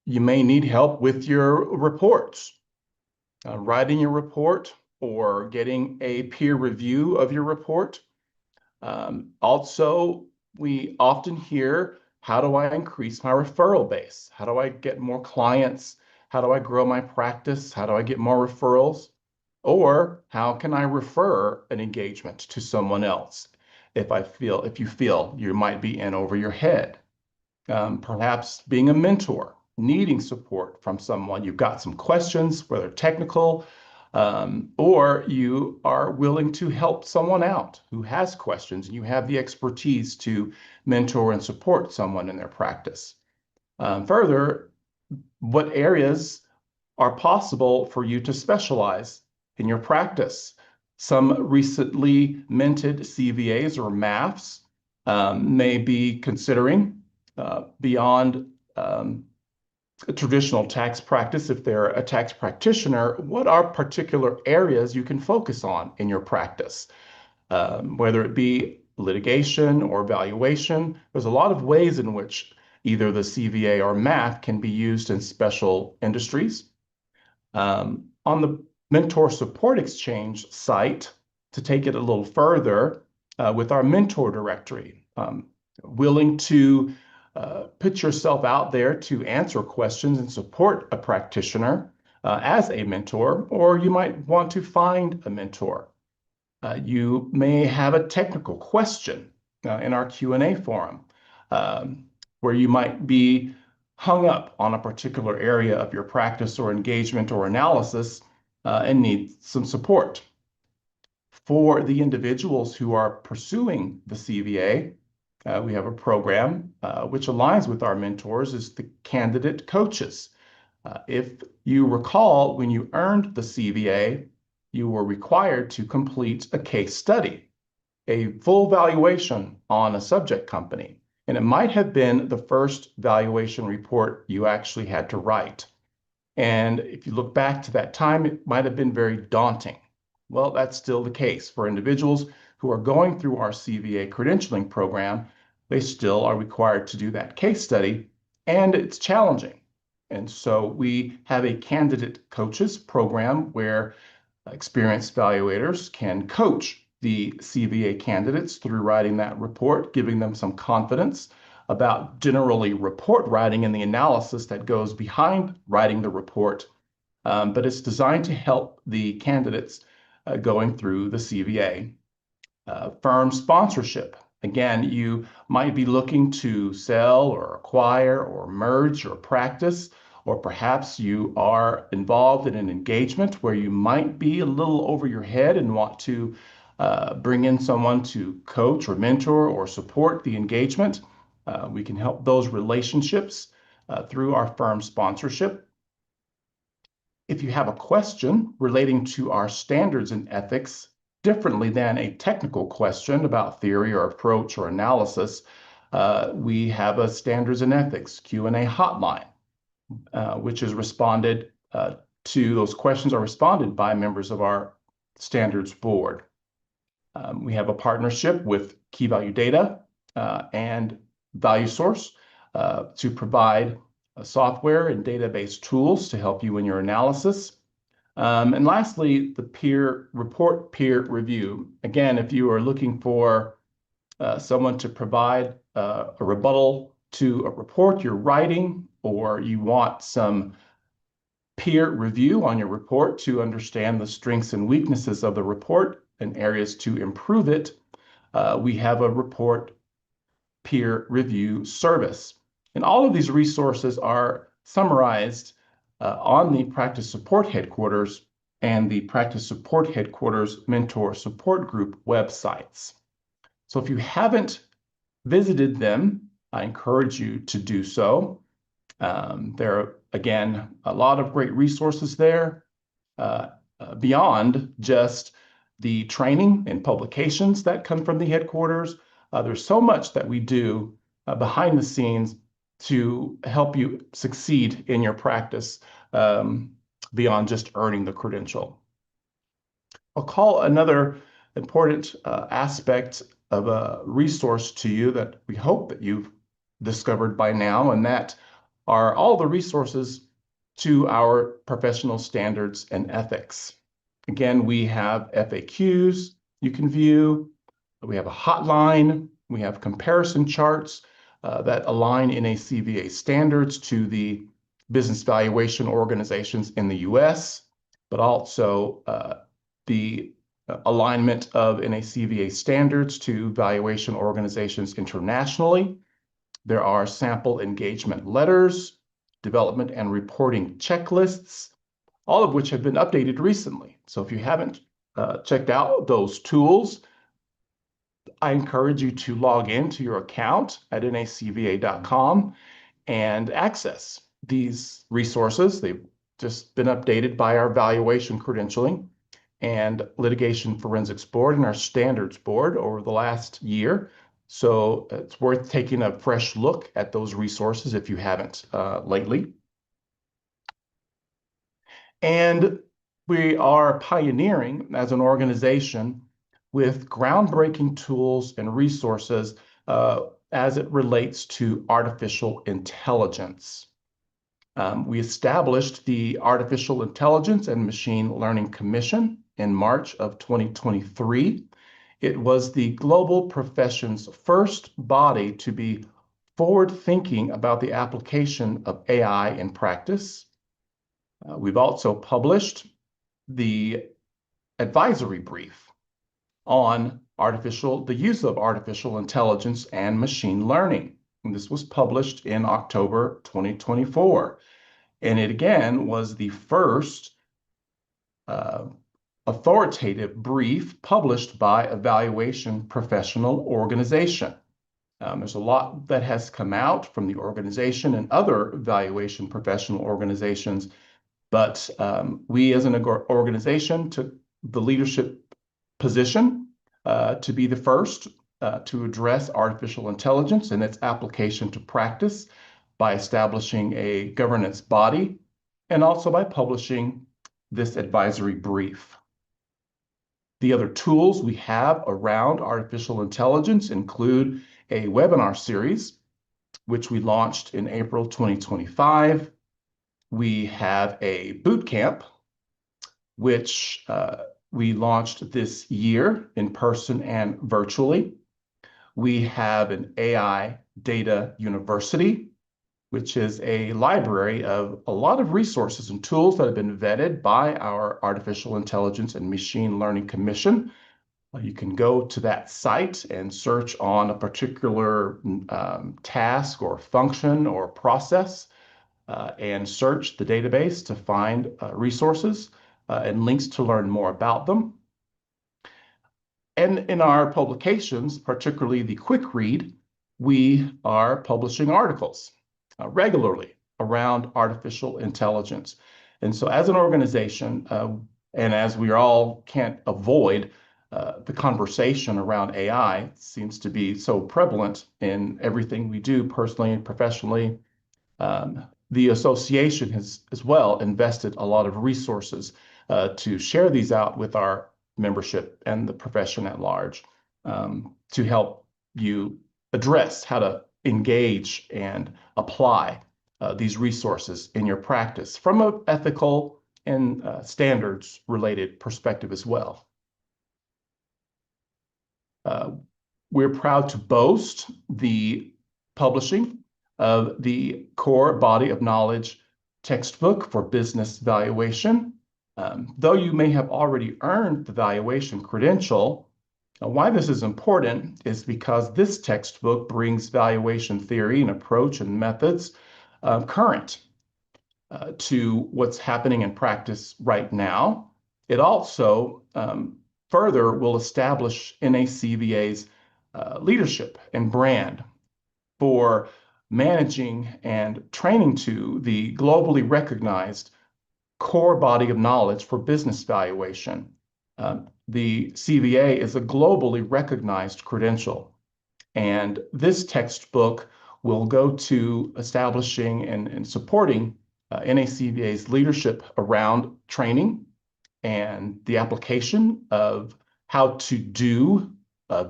You may need help with your reports, writing your report or getting a peer review of your report. Also, we often hear, how do I increase my referral base? How do I get more clients? How do I grow my practice? How do I get more referrals? Or how can I refer an engagement to someone else if you feel you might be in over your head? Perhaps being a mentor, needing support from someone. You've got some questions, whether technical, or you are willing to help someone out who has questions and you have the expertise to mentor and support someone in their practice. Further, what areas are possible for you to specialize in your practice? Some recently minted CVAs or MAFs may be considering beyond a traditional tax practice. If they're a tax practitioner, what are particular areas you can focus on in your practice? Whether it be litigation or valuation, there's a lot of ways in which either the CVA or MAF can be used in special industries. On the Mentor Support Exchange site, to take it a little further, with our mentor directory, willing to put yourself out there to answer questions and support a practitioner as a mentor, or you might want to find a mentor. You may have a technical question in our Q&A forum, where you might be hung up on a particular area of your practice or engagement or analysis and need some support. For the individuals who are pursuing the CVA, we have a program which aligns with our mentors, is the candidate coaches. If you recall, when you earned the CVA, you were required to complete a case study, a full valuation on a subject company. And it might have been the first valuation report you actually had to write. And if you look back to that time, it might have been very daunting. Well, that's still the case for individuals who are going through our CVA credentialing program. They still are required to do that case study, and it's challenging. And so we have a candidate coaches program where experienced valuators can coach the CVA candidates through writing that report, giving them some confidence about generally report writing and the analysis that goes behind writing the report. But it's designed to help the candidates going through the CVA. Firm sponsorship. Again, you might be looking to sell or acquire or merge your practice, or perhaps you are involved in an engagement where you might be a little over your head and want to bring in someone to coach or mentor or support the engagement. We can help those relationships through our firm sponsorship. If you have a question relating to our standards and ethics, differently than a technical question about theory or approach or analysis, we have a standards and ethics Q&A hotline, which is responded to. Those questions are responded by members of our standards board. We have a partnership with Key Value Data and ValueSource to provide software and database tools to help you in your analysis. And lastly, the peer review. Again, if you are looking for someone to provide a rebuttal to a report you're writing, or you want some peer review on your report to understand the strengths and weaknesses of the report and areas to improve it, we have a report peer review service. And all of these resources are summarized on the Practice Support Headquarters and the Practice Support Headquarters Mentor Support Group websites. So if you haven't visited them, I encourage you to do so. There are, again, a lot of great resources there beyond just the training and publications that come from the headquarters. There's so much that we do behind the scenes to help you succeed in your practice beyond just earning the credential. I'll call another important aspect of a resource to you that we hope that you've discovered by now, and that are all the resources to our professional standards and ethics. Again, we have FAQs you can view. We have a hotline. We have comparison charts that align NACVA standards to the business valuation organizations in the US, but also the alignment of NACVA standards to valuation organizations internationally. There are sample engagement letters, development and reporting checklists, all of which have been updated recently. So if you haven't checked out those tools, I encourage you to log into your account at nacva.com and access these resources. They've just been updated by our valuation credentialing and litigation forensics board and our standards board over the last year. So it's worth taking a fresh look at those resources if you haven't lately. And we are pioneering as an organization with groundbreaking tools and resources as it relates to artificial intelligence. We established the Artificial Intelligence and Machine Learning Commission in March of 2023. It was the global profession's first body to be forward-thinking about the application of AI in practice. We've also published the advisory brief on the use of artificial intelligence and machine learning. And this was published in October 2024. And it again was the first authoritative brief published by a valuation professional organization. There's a lot that has come out from the organization and other valuation professional organizations, but we as an organization took the leadership position to be the first to address artificial intelligence and its application to practice by establishing a governance body and also by publishing this advisory brief. The other tools we have around artificial intelligence include a webinar series, which we launched in April 2025. We have a boot camp, which we launched this year in person and virtually. We have an AI Data University, which is a library of a lot of resources and tools that have been vetted by our Artificial Intelligence and Machine Learning Commission. You can go to that site and search on a particular task or function or process and search the database to find resources and links to learn more about them. And in our publications, particularly the quick read, we are publishing articles regularly around artificial intelligence. And so as an organization, and as we all can't avoid the conversation around AI seems to be so prevalent in everything we do personally and professionally. The association has as well invested a lot of resources to share these out with our membership and the profession at large to help you address how to engage and apply these resources in your practice from an ethical and standards related perspective as well. We're proud to boast the publishing of the core body of knowledge textbook for business valuation. Though you may have already earned the valuation credential, why this is important is because this textbook brings valuation theory and approach and methods current to what's happening in practice right now. It also further will establish NACVA's leadership and brand for managing and training to the globally recognized core body of knowledge for business valuation. The CVA is a globally recognized credential, and this textbook will go to establishing and supporting NACVA's leadership around training and the application of how to do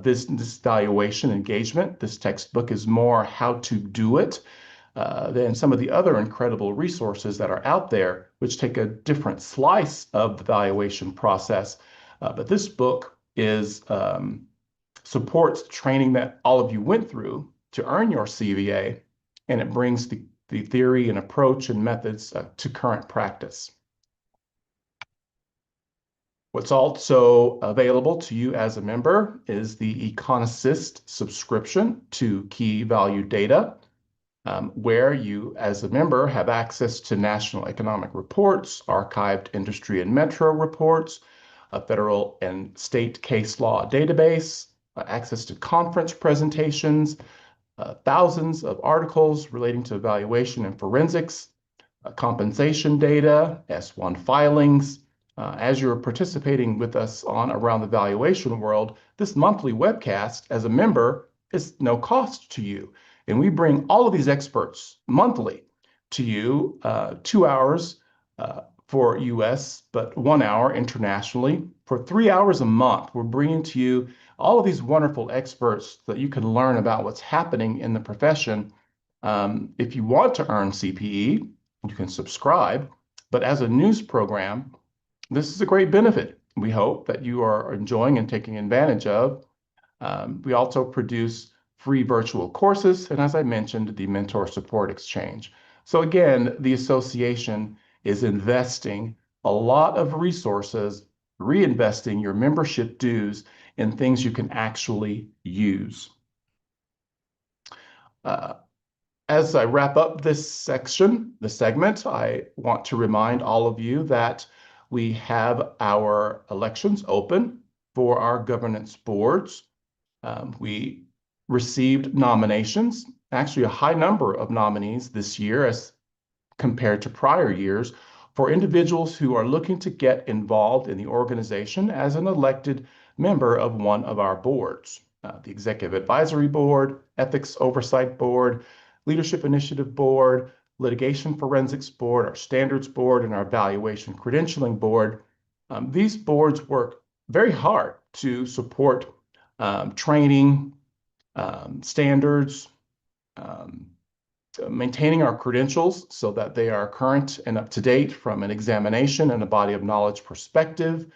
business valuation engagement. This textbook is more how to do it than some of the other incredible resources that are out there, which take a different slice of the valuation process. But this book is supports training that all of you went through to earn your CVA, and it brings the theory and approach and methods to current practice. What's also available to you as a member is the Econassist subscription to key value data, where you as a member have access to national economic reports, archived industry and metro reports, a federal and state case law database, access to conference presentations, thousands of articles relating to evaluation and forensics, compensation data, S1 filings. As you're participating with us on Around the Valuation World, this monthly webcast as a member is no cost to you. And we bring all of these experts monthly to you, 2 hours for US, but 1 hour internationally. For 3 hours a month, we're bringing to you all of these wonderful experts that you can learn about what's happening in the profession. If you want to earn CPE, you can subscribe, but as a news program, this is a great benefit we hope that you are enjoying and taking advantage of. We also produce free virtual courses, and as I mentioned, the Mentor Support Exchange. So again, the association is investing a lot of resources, reinvesting your membership dues in things you can actually use. As I wrap up this segment, I want to remind all of you that we have our elections open for our governance boards. We received nominations, actually a high number of nominees this year as compared to prior years, for individuals who are looking to get involved in the organization as an elected member of one of our boards. The Executive Advisory Board, Ethics Oversight Board, Leadership Initiative Board, Litigation Forensics Board, our Standards Board, and our Valuation Credentialing Board. These boards work very hard to support training, standards, maintaining our credentials so that they are current and up to date from an examination and a body of knowledge perspective,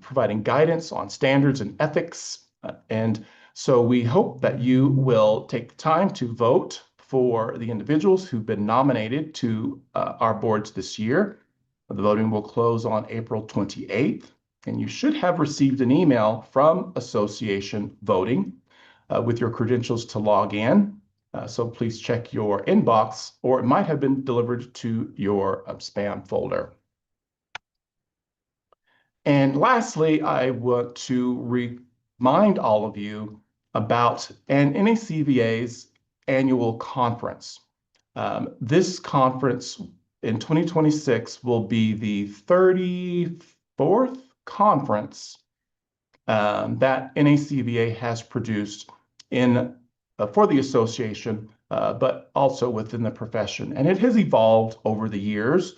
providing guidance on standards and ethics. And so we hope that you will take the time to vote for the individuals who've been nominated to our boards this year. The voting will close on April 28th, and you should have received an email from Association Voting with your credentials to log in. So please check your inbox, or it might have been delivered to your spam folder. And lastly, I want to remind all of you about NACVA's annual conference. This conference in 2026 will be the 34th conference that NACVA has produced for the association, but also within the profession. And it has evolved over the years.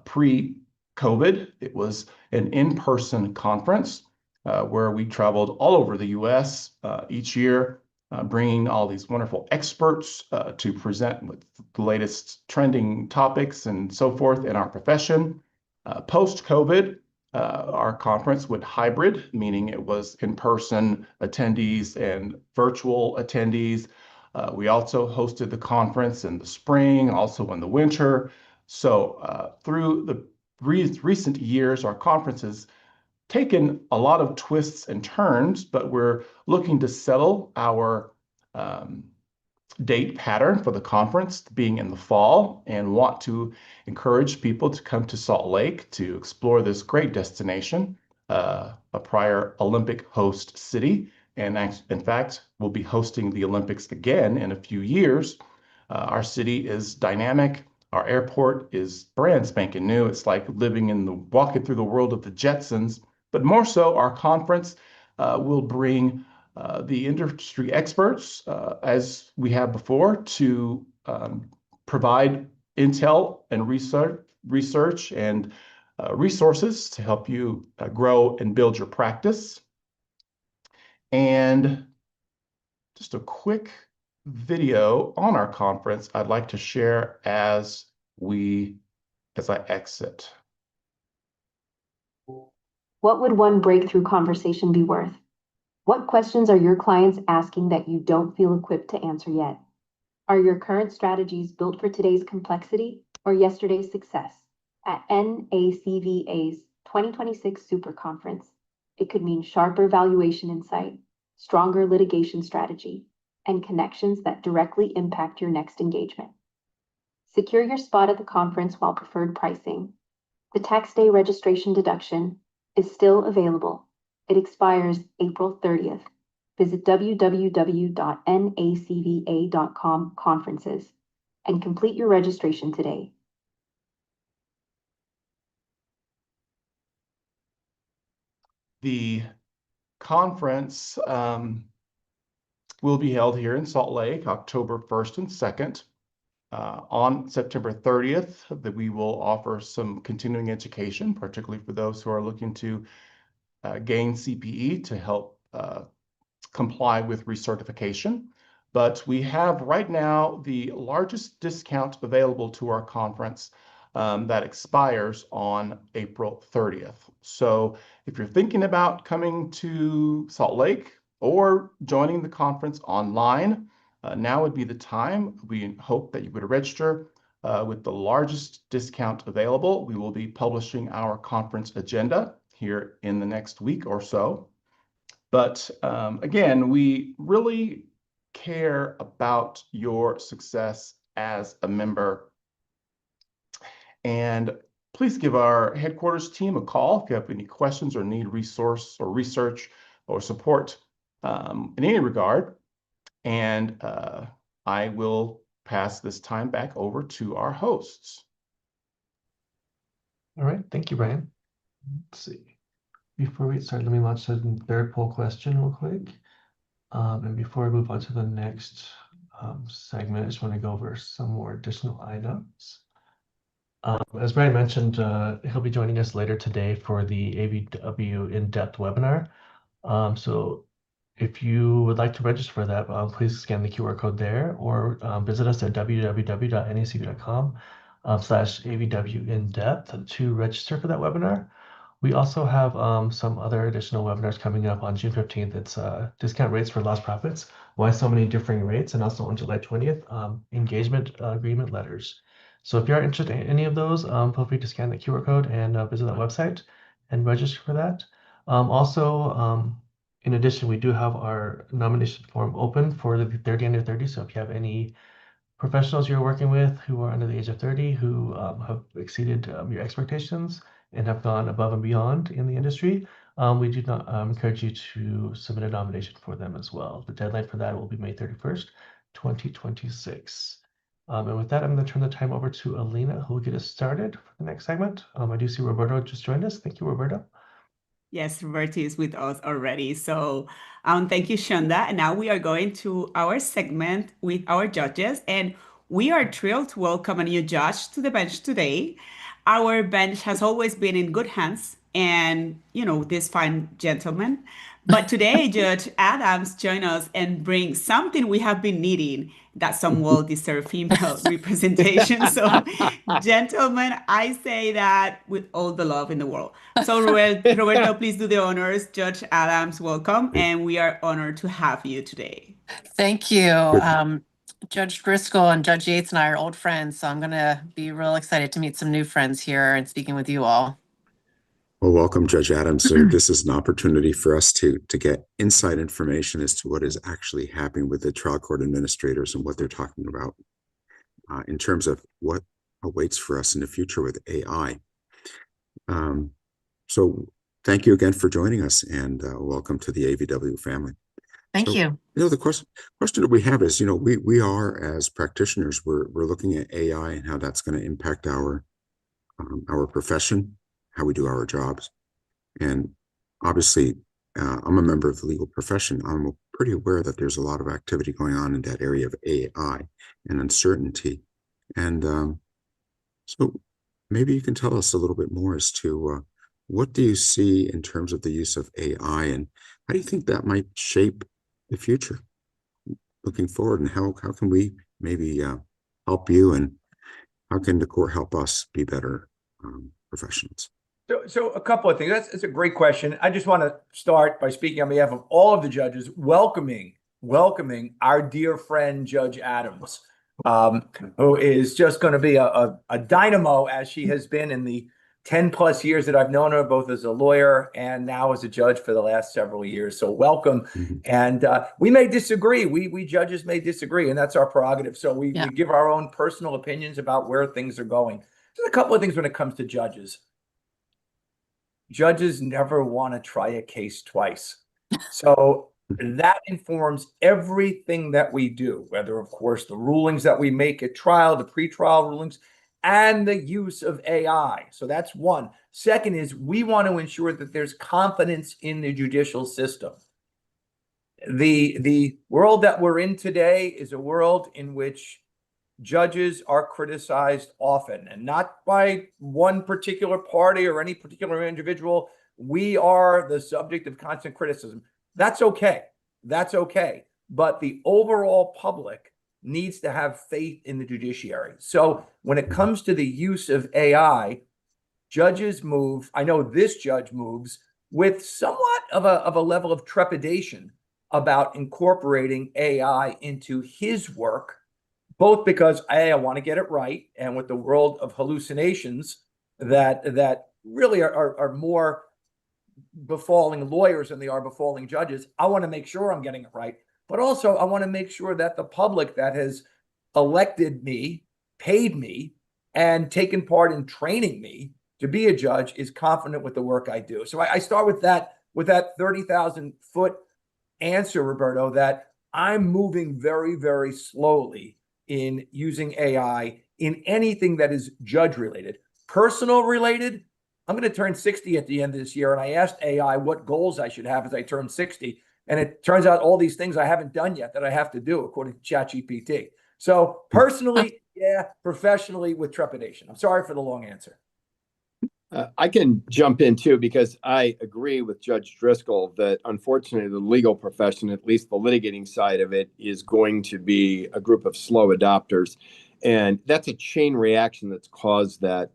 Pre-COVID, it was an in-person conference where we traveled all over the US each year, bringing all these wonderful experts to present with the latest trending topics and so forth in our profession. Post-COVID, our conference went hybrid, meaning it was in-person attendees and virtual attendees. We also hosted the conference in the spring, also in the winter. So through the recent years, our conference has taken a lot of twists and turns, but we're looking to settle our date pattern for the conference being in the fall, and want to encourage people to come to Salt Lake to explore this great destination, a prior Olympic host city. And in fact, we'll be hosting the Olympics again in a few years. Our city is dynamic. Our airport is brand spanking new. It's like walking through the world of the Jetsons. But more so, our conference will bring the industry experts, as we have before, to provide intel and research and resources to help you grow and build your practice. And just a quick video on our conference I'd like to share as I exit. What would one breakthrough conversation be worth? What questions are your clients asking that you don't feel equipped to answer yet? Are your current strategies built for today's complexity or yesterday's success? At NACVA's 2026 Super Conference, it could mean sharper valuation insight, stronger litigation strategy, and connections that directly impact your next engagement. Secure your spot at the conference while preferred pricing. The tax day registration deduction is still available. It expires April 30th. Visit www.nacva.com/conferences and complete your registration today. The conference will be held here in Salt Lake, October 1st and 2nd. On September 30th, we will offer some continuing education, particularly for those who are looking to gain CPE to help comply with recertification. But we have right now the largest discount available to our conference that expires on April 30th. So if you're thinking about coming to Salt Lake or joining the conference online, now would be the time. We hope that you would register with the largest discount available. We will be publishing our conference agenda here in the next week or so. But again, we really care about your success as a member. And please give our headquarters team a call if you have any questions or need resource or research or support in any regard. And I will pass this time back over to our hosts. All right, thank you, Brien. Let's see. Before we get started, let me launch the third poll question real quick. And before we move on to the next segment, I just want to go over some more additional items. As Brien mentioned, he'll be joining us later today for the AVW in-depth webinar. So if you would like to register for that, please scan the QR code there, or visit us at www.nacv.com/AVW in-depth to register for that webinar. We also have some other additional webinars coming up on June 15th. It's discount rates for lost profits, why so many differing rates, and also on July 20th, engagement agreement letters. So if you are interested in any of those, feel free to scan the QR code and visit that website and register for that. In addition, we do have our nomination form open for the 30 under 30. So if you have any professionals you're working with who are under the age of 30 who have exceeded your expectations and have gone above and beyond in the industry, we do not encourage you to submit a nomination for them as well. The deadline for that will be May 31st, 2026. And with that, I'm going to turn the time over to Alina, who will get us started for the next segment. I do see Roberto just joined us. Thank you, Roberto. Yes, Roberto is with us already. So thank you, Shonda. And now we are going to our segment with our judges. And we are thrilled to welcome a new judge to the bench today. Our bench has always been in good hands and, this fine gentleman. But today, Judge Adams joins us and brings something we have been needing, that some well-deserved female representation. So, gentlemen, I say that with all the love in the world. So, Roberto, please do the honors. Judge Adams, welcome. And we are honored to have you today. Thank you. Judge Driscoll and Judge Yates and I are old friends, so I'm going to be real excited to meet some new friends here and speaking with you all. Well, welcome, Judge Adams. So this is an opportunity for us to get inside information as to what is actually happening with the trial court administrators and what they're talking about in terms of what awaits for us in the future with AI. So thank you again for joining us, and welcome to the AVW family. Thank you. The question that we have is, we are, as practitioners, we're looking at AI and how that's going to impact our profession, how we do our jobs. And obviously, I'm a member of the legal profession. I'm pretty aware that there's a lot of activity going on in that area of AI and uncertainty. And so maybe you can tell us a little bit more as to what do you see in terms of the use of AI, and how do you think that might shape the future looking forward, and how can we maybe help you, and how can the court help us be better professionals? So a couple of things. That's a great question. I just want to start by speaking on behalf of all of the judges, welcoming our dear friend, Judge Adams, who is just going to be a dynamo, as she has been in the 10 plus years that I've known her, both as a lawyer and now as a judge for the last several years. So welcome. Mm-hmm. And we may disagree. We judges may disagree, and that's our prerogative. So we give our own personal opinions about where things are going. There's a couple of things when it comes to judges. Judges never want to try a case twice. So that informs everything that we do, whether, of course, the rulings that we make at trial, the pretrial rulings, and the use of AI. So that's one. Second is we want to ensure that there's confidence in the judicial system. The world that we're in today is a world in which judges are criticized often, and not by one particular party or any particular individual. We are the subject of constant criticism. That's okay. That's okay. But the overall public needs to have faith in the judiciary. So when it comes to the use of AI, judges move, I know this judge moves with somewhat of a level of trepidation about incorporating AI into his work, both because I want to get it right, and with the world of hallucinations that really are more befalling lawyers than they are befalling judges, I want to make sure I'm getting it right. But also, I want to make sure that the public that has elected me, paid me, and taken part in training me to be a judge is confident with the work I do. So I start with that 30,000-foot answer, Roberto, that I'm moving very, very slowly in using AI in anything that is judge-related. Personal related, I'm going to turn 60 at the end of this year, and I asked AI what goals I should have as I turn 60. And it turns out all these things I haven't done yet that I have to do, according to ChatGPT. So personally, yeah, professionally, with trepidation. I'm sorry for the long answer. I can jump in too, because I agree with Judge Driscoll that unfortunately the legal profession, at least the litigating side of it, is going to be a group of slow adopters. And that's a chain reaction that's caused that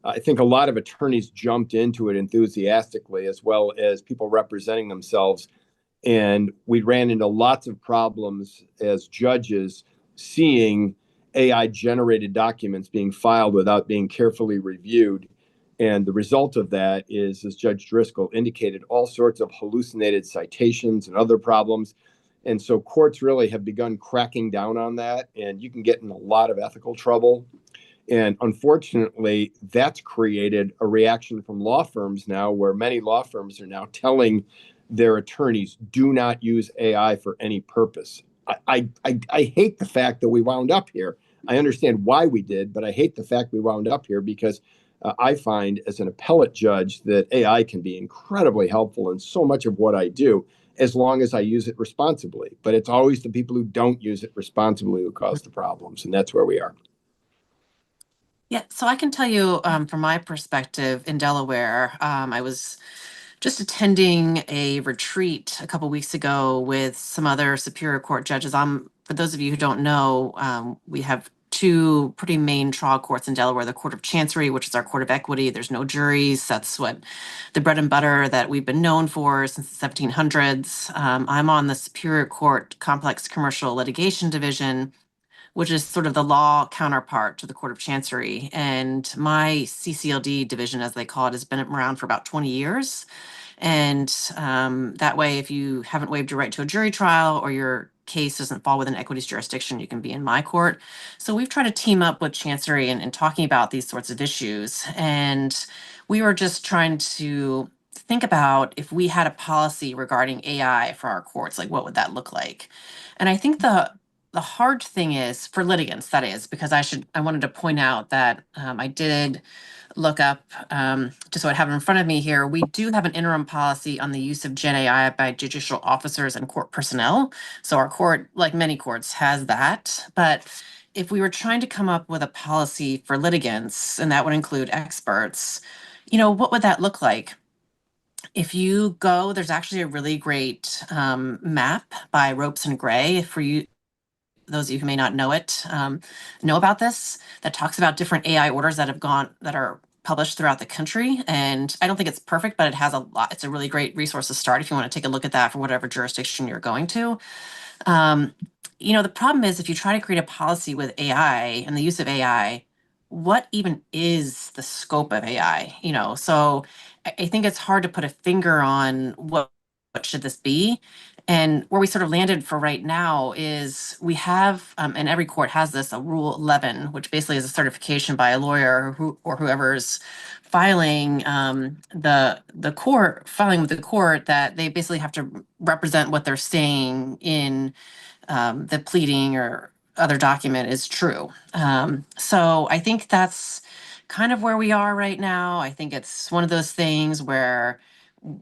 I think a lot of attorneys jumped into it enthusiastically, as well as people representing themselves. And we ran into lots of problems as judges seeing AI generated documents being filed without being carefully reviewed. And the result of that is, as Judge Driscoll indicated, all sorts of hallucinated citations and other problems. And so courts really have begun cracking down on that, and you can get in a lot of ethical trouble. And unfortunately, that's created a reaction from law firms now, where many law firms are now telling their attorneys, do not use AI for any purpose. I hate the fact that we wound up here. I understand why we did, but I hate the fact we wound up here because I find as an appellate judge that AI can be incredibly helpful in so much of what I do, as long as I use it responsibly. But it's always the people who don't use it responsibly who cause the problems, and that's where we are. Yeah, so I can tell you from my perspective in Delaware, I was just attending a retreat a couple weeks ago with some other Superior Court judges. For those of you who don't know, we have two pretty main trial courts in Delaware, the Court of Chancery, which is our court of equity. There's no juries. That's what the bread and butter that we've been known for since the 1700s. I'm on the Superior Court Complex Commercial Litigation Division, which is sort of the law counterpart to the Court of Chancery. And my CCLD division, as they call it, has been around for about 20 years. And that way, if you haven't waived your right to a jury trial or your case doesn't fall within equity's jurisdiction, you can be in my court. So we've tried to team up with Chancery and talking about these sorts of issues. And we were just trying to think about, if we had a policy regarding AI for our courts, like what would that look like? And I think the hard thing is for litigants, that is, because I wanted to point out that I did look up, just so I have it in front of me here, we do have an interim policy on the use of Gen AI by judicial officers and court personnel. So our court, like many courts, has that. But if we were trying to come up with a policy for litigants, and that would include experts, what would that look like? If you go, there's actually a really great map by Ropes and Gray for you. Those of you who may not know it, know about this, that talks about different AI orders that are published throughout the country. And I don't think it's perfect, but it has a lot. It's a really great resource to start if you want to take a look at that for whatever jurisdiction you're going to. The problem is, if you try to create a policy with AI and the use of AI, what even is the scope of AI? So I think it's hard to put a finger on what should this be. And where we sort of landed for right now is we have, and every court has this, a Rule 11, which basically is a certification by a lawyer or whoever's filing the court, filing with the court, that they basically have to represent what they're saying in the pleading or other document is true. So I think that's kind of where we are right now. I think it's one of those things where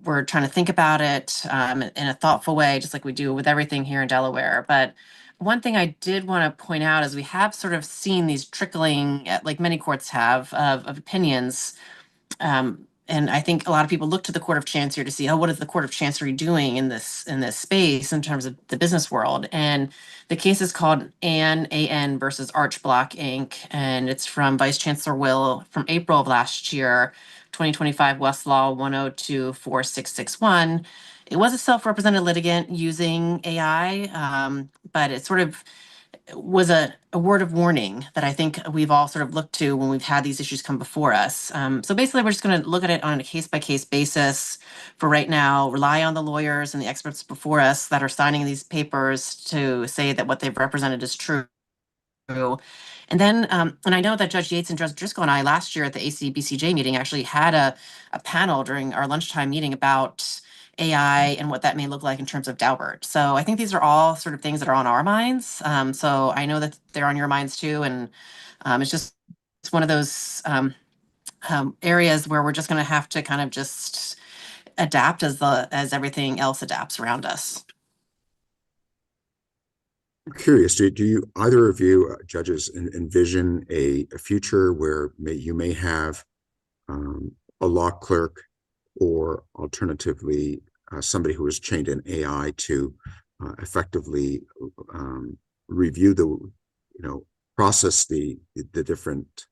we're trying to think about it in a thoughtful way, just like we do with everything here in Delaware. But one thing I did want to point out is we have sort of seen these trickling, like many courts have, of opinions. And I think a lot of people look to the Court of Chancery to see, what is the Court of Chancery doing in this space in terms of the business world. And the case is called AN versus Archblock Inc. And it's from Vice Chancellor Will from April of last year, 2025 Westlaw 1024661. It was a self-represented litigant using AI, but it sort of was a word of warning that I think we've all sort of looked to when we've had these issues come before us. So basically, we're just going to look at it on a case-by-case basis for right now, rely on the lawyers and the experts before us that are signing these papers to say that what they've represented is true. And then, and I know that Judge Yates and Judge Driscoll and I last year at the ACBCJ meeting actually had a panel during our lunchtime meeting about AI and what that may look like in terms of Daubert. So I think these are all sort of things that are on our minds. So I know that they're on your minds too. And it's one of those areas where we're just going to have to kind of just adapt as everything else adapts around us. I'm curious, do you either of you judges envision a future where you may have a law clerk, or alternatively somebody who has trained in AI to effectively review process the different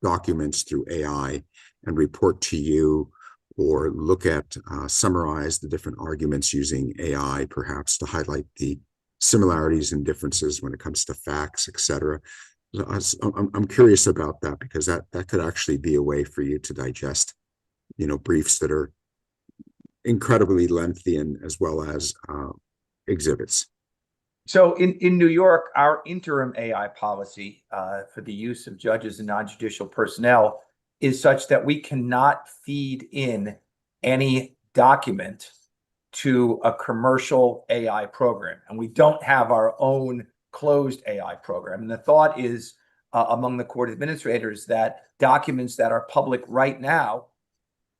documents through AI and report to you, or look at summarize the different arguments using AI, perhaps to highlight the similarities and differences when it comes to facts, etc. I'm curious about that, because that could actually be a way for you to digest, briefs that are incredibly lengthy, and as well as exhibits. So in New York, our interim AI policy for the use of judges and non-judicial personnel is such that we cannot feed in any document to a commercial AI program. And we don't have our own closed AI program. And the thought is among the court administrators that documents that are public right now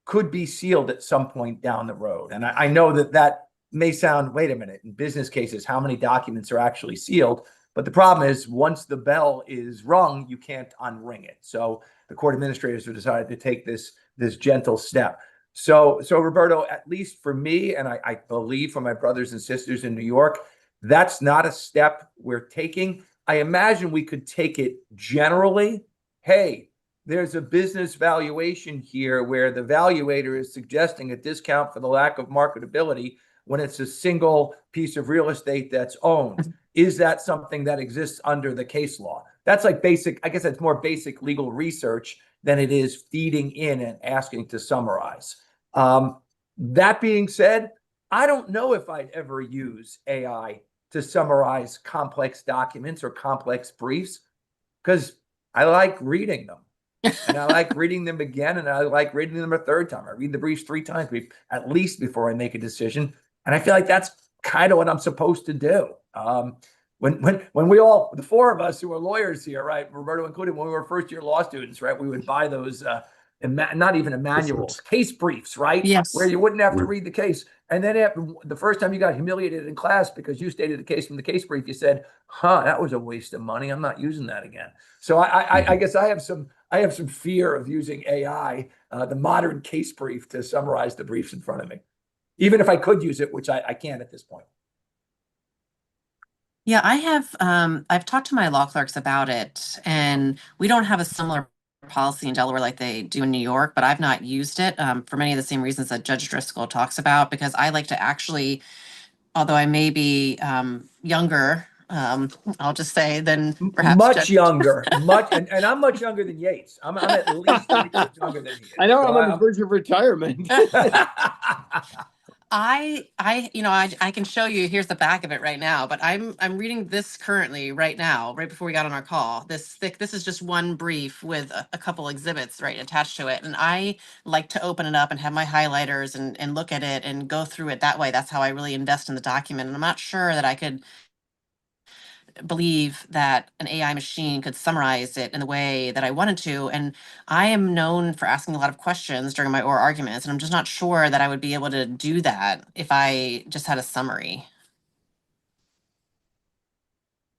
could be sealed at some point down the road. And I know that may sound, wait a minute, in business cases, how many documents are actually sealed? But the problem is, once the bell is rung, you can't unring it. So the court administrators have decided to take this gentle step. So Roberto, at least for me, and I believe for my brothers and sisters in New York, that's not a step we're taking. I imagine we could take it generally. Hey, there's a business valuation here where the valuator is suggesting a discount for the lack of marketability when it's a single piece of real estate that's owned. Is that something that exists under the case law? That's like basic, I guess that's more basic legal research than it is feeding in and asking to summarize. That being said, I don't know if I'd ever use AI to summarize complex documents or complex briefs, because I like reading them. And I like reading them again, and I like reading them a third time. I read the briefs 3 times at least before I make a decision. And I feel like that's kind of what I'm supposed to do. When we all, the 4 of us who are lawyers here, right, Roberto included, when we were first-year law students, right, we would buy those, not even manuals, case briefs, right? Yes. Where you wouldn't have to read the case. And then after, the first time you got humiliated in class because you stated the case from the case brief, you said, that was a waste of money. I'm not using that again. So I guess I have some fear of using AI, the modern case brief, to summarize the briefs in front of me, even if I could use it, which I can't at this point. Yeah, I've talked to my law clerks about it, and we don't have a similar policy in Delaware like they do in New York, but I've not used it for many of the same reasons that Judge Driscoll talks about, because I like to actually, although I may be younger, I'll just say, than perhaps much younger, and I'm much younger than Yates. I'm at least 3 years younger than he is. I know, so I'm on the verge of retirement. I can show you, here's the back of it right now, but I'm reading this currently right now, right before we got on our call. This is just one brief with a couple exhibits right attached to it. And I like to open it up and have my highlighters and look at it and go through it that way. That's how I really invest in the document. And I'm not sure that I could believe that an AI machine could summarize it in the way that I wanted to. And I am known for asking a lot of questions during my oral arguments, and I'm just not sure that I would be able to do that if I just had a summary.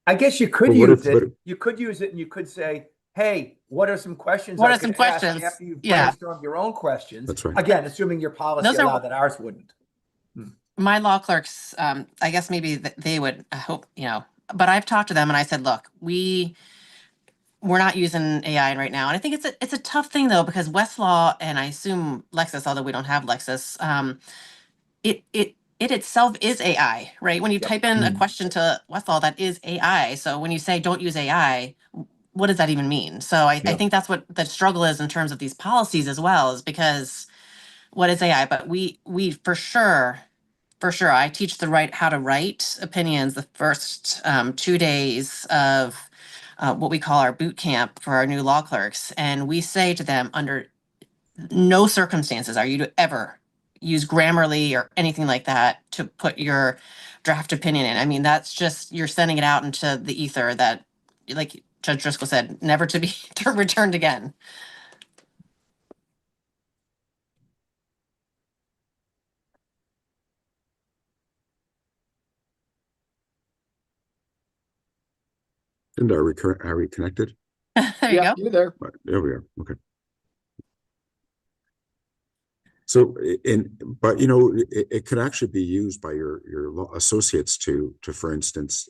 I guess you could use it. You could use it, and you could say, hey, what are some questions I could ask after you've brainstormed your own questions? That's right. Again, assuming your policy allowed that ours wouldn't. My law clerks, I guess maybe they would, I hope, but I've talked to them and I said, look, we're not using AI right now. And I think it's a tough thing though, because Westlaw, and I assume Lexis, although we don't have Lexis, it itself is AI, right? When you type in a question to Westlaw, that is AI. So when you say don't use AI, what does that even mean? So I think that's what the struggle is in terms of these policies as well, is because what is AI? But we for sure, I teach how to write opinions the first 2 days of what we call our boot camp for our new law clerks. And we say to them, under no circumstances are you to ever use Grammarly or anything like that to put your draft opinion in. I mean, that's just, you're sending it out into the ether that, like Judge Driscoll said, never to be returned again. And are we connected? There you go. You're there. Right, there we are. Okay. So, but it could actually be used by your law associates to, for instance,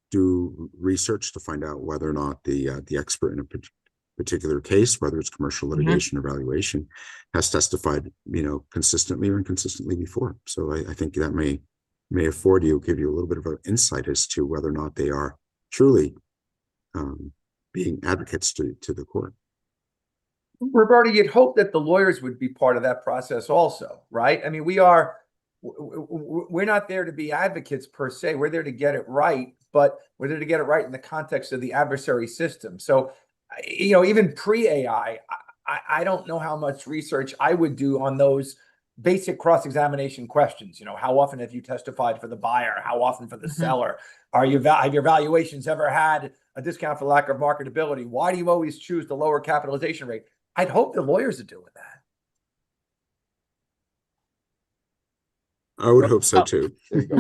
do research to find out whether or not the expert in a particular case, whether it's commercial litigation or valuation, has testified, consistently or inconsistently before. So I think that may give you a little bit of an insight as to whether or not they are truly being advocates to the court. Roberto, you'd hope that the lawyers would be part of that process also, right? I mean, we're not there to be advocates per se. We're there to get it right, but we're there to get it right in the context of the adversary system. So, even pre-AI, I don't know how much research I would do on those basic cross-examination questions. How often have you testified for the buyer? How often for the seller? Have your valuations ever had a discount for lack of marketability? Why do you always choose the lower capitalization rate? I'd hope the lawyers are doing that. I would hope so too. There you go.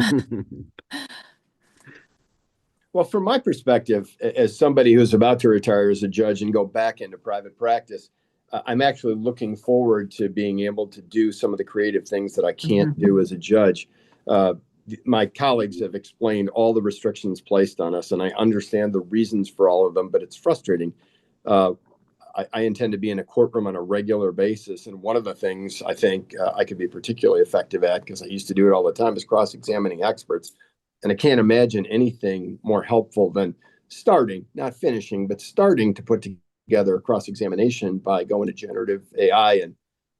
Well, from my perspective, as somebody who's about to retire as a judge and go back into private practice, I'm actually looking forward to being able to do some of the creative things that I can't do as a judge. My colleagues have explained all the restrictions placed on us, and I understand the reasons for all of them, but it's frustrating. I intend to be in a courtroom on a regular basis, and one of the things I think I could be particularly effective at, because I used to do it all the time, is cross-examining experts. And I can't imagine anything more helpful than starting, not finishing, but starting to put together a cross-examination by going to generative AI and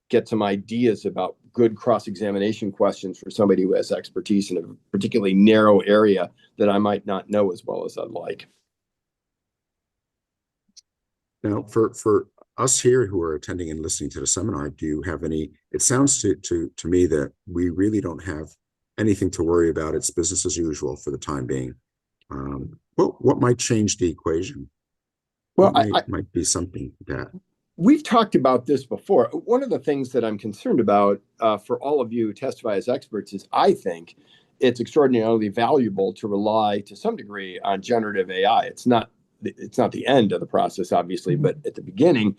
get some ideas about good cross-examination questions for somebody who has expertise in a particularly narrow area that I might not know as well as I'd like. Now, for us here who are attending and listening to the seminar, do you have any? It sounds to me that we really don't have anything to worry about. It's business as usual for the time being. What might change the equation? Well, might be something that we've talked about this before. One of the things that I'm concerned about for all of you who testify as experts is I think it's extraordinarily valuable to rely to some degree on generative AI. It's not the end of the process, obviously, but at the beginning.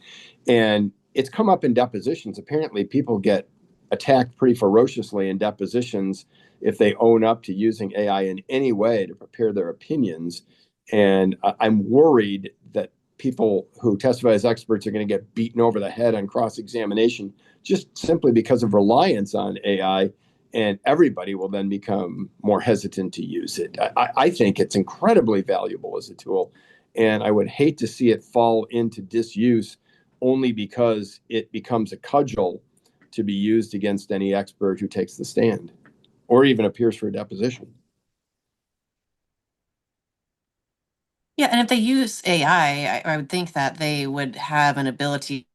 And it's come up in depositions. Apparently, people get attacked pretty ferociously in depositions if they own up to using AI in any way to prepare their opinions. And I'm worried that people who testify as experts are going to get beaten over the head on cross-examination just simply because of reliance on AI, and everybody will then become more hesitant to use it. I think it's incredibly valuable as a tool, and I would hate to see it fall into disuse only because it becomes a cudgel to be used against any expert who takes the stand or even appears for a deposition. Yeah, and if they use AI, I would think that they would have an ability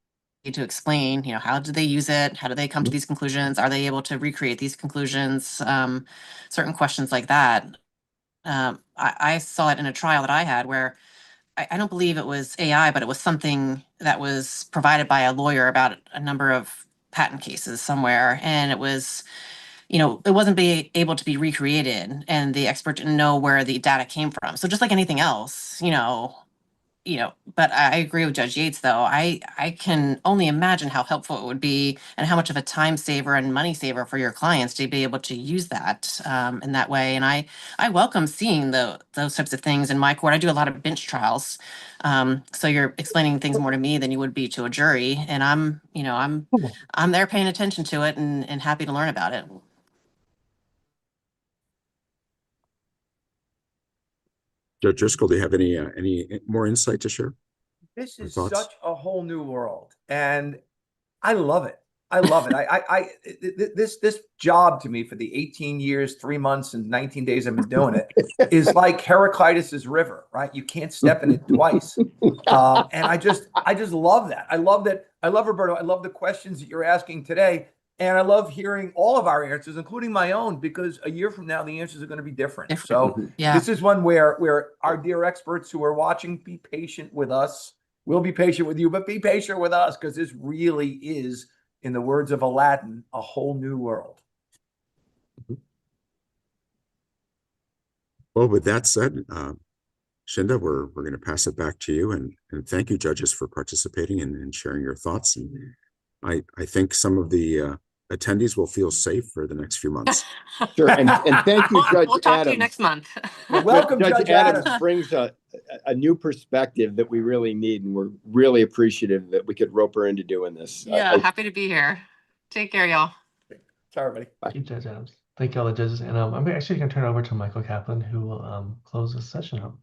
to explain, how do they use it? How do they come to these conclusions? Are they able to recreate these conclusions? Certain questions like that. I saw it in a trial that I had where I don't believe it was AI, but it was something that was provided by a lawyer about a number of patent cases somewhere. And it was, it wasn't able to be recreated, and the expert didn't know where the data came from. So just like anything else, but I agree with Judge Yates, though. I can only imagine how helpful it would be and how much of a time saver and money saver for your clients to be able to use that in that way. And I welcome seeing those types of things in my court. I do a lot of bench trials. So you're explaining things more to me than you would be to a jury. And I'm there paying attention to it and happy to learn about it. Judge Driscoll, do you have any more insight to share? This is such a whole new world, and I love it. I love it. This job to me for the 18 years, 3 months, and 19 days I've been doing it is like Heraclitus's river, right? You can't step in it twice. And I just love that. I love that. I love Roberto. I love the questions that you're asking today. And I love hearing all of our answers, including my own, because a year from now, the answers are going to be different. So This is one where our dear experts who are watching, be patient with us. We'll be patient with you, but be patient with us, because this really is, in the words of Aladdin, a whole new world. Well, with that said, Shinda, we're going to pass it back to you, and thank you, judges, for participating and sharing your thoughts. And I think some of the attendees will feel safe for the next few months. Sure. And thank you, Judge We'll talk to you Adams. next month. Welcome, Judge Judge Adams Adams. brings a new perspective that we really need, and we're really appreciative that we could rope her into doing this. Yeah, happy to be here. Take care, y'all. Ciao, everybody. Thank you, Judge Adams. Thank you, all the judges. And I'm actually going to turn it over to Michael Kaplan, who will close this session up.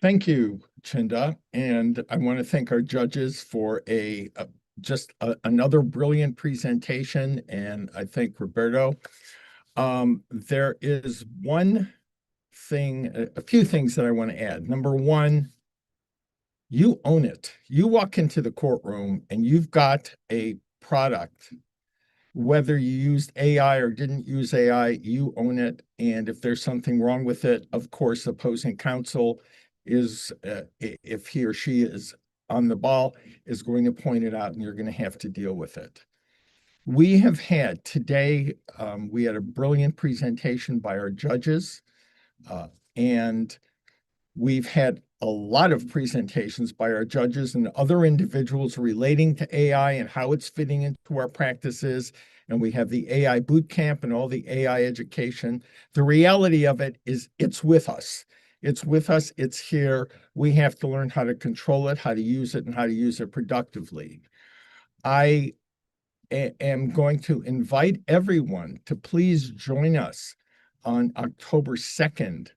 Thank you, Chinda. And I want to thank our judges for another brilliant presentation. And I thank Roberto. There is a few things that I want to add. Number one, you own it. You walk into the courtroom and you've got a product. Whether you used AI or didn't use AI, you own it. And if there's something wrong with it, of course, opposing counsel is, if he or she is on the ball, is going to point it out, and you're going to have to deal with it. We have had today, we had a brilliant presentation by our judges, and we've had a lot of presentations by our judges and other individuals relating to AI and how it's fitting into our practices. And we have the AI boot camp and all the AI education. The reality of it is it's with us. It's with us. It's here. We have to learn how to control it, how to use it, and how to use it productively. I am going to invite everyone to please join us on October 2nd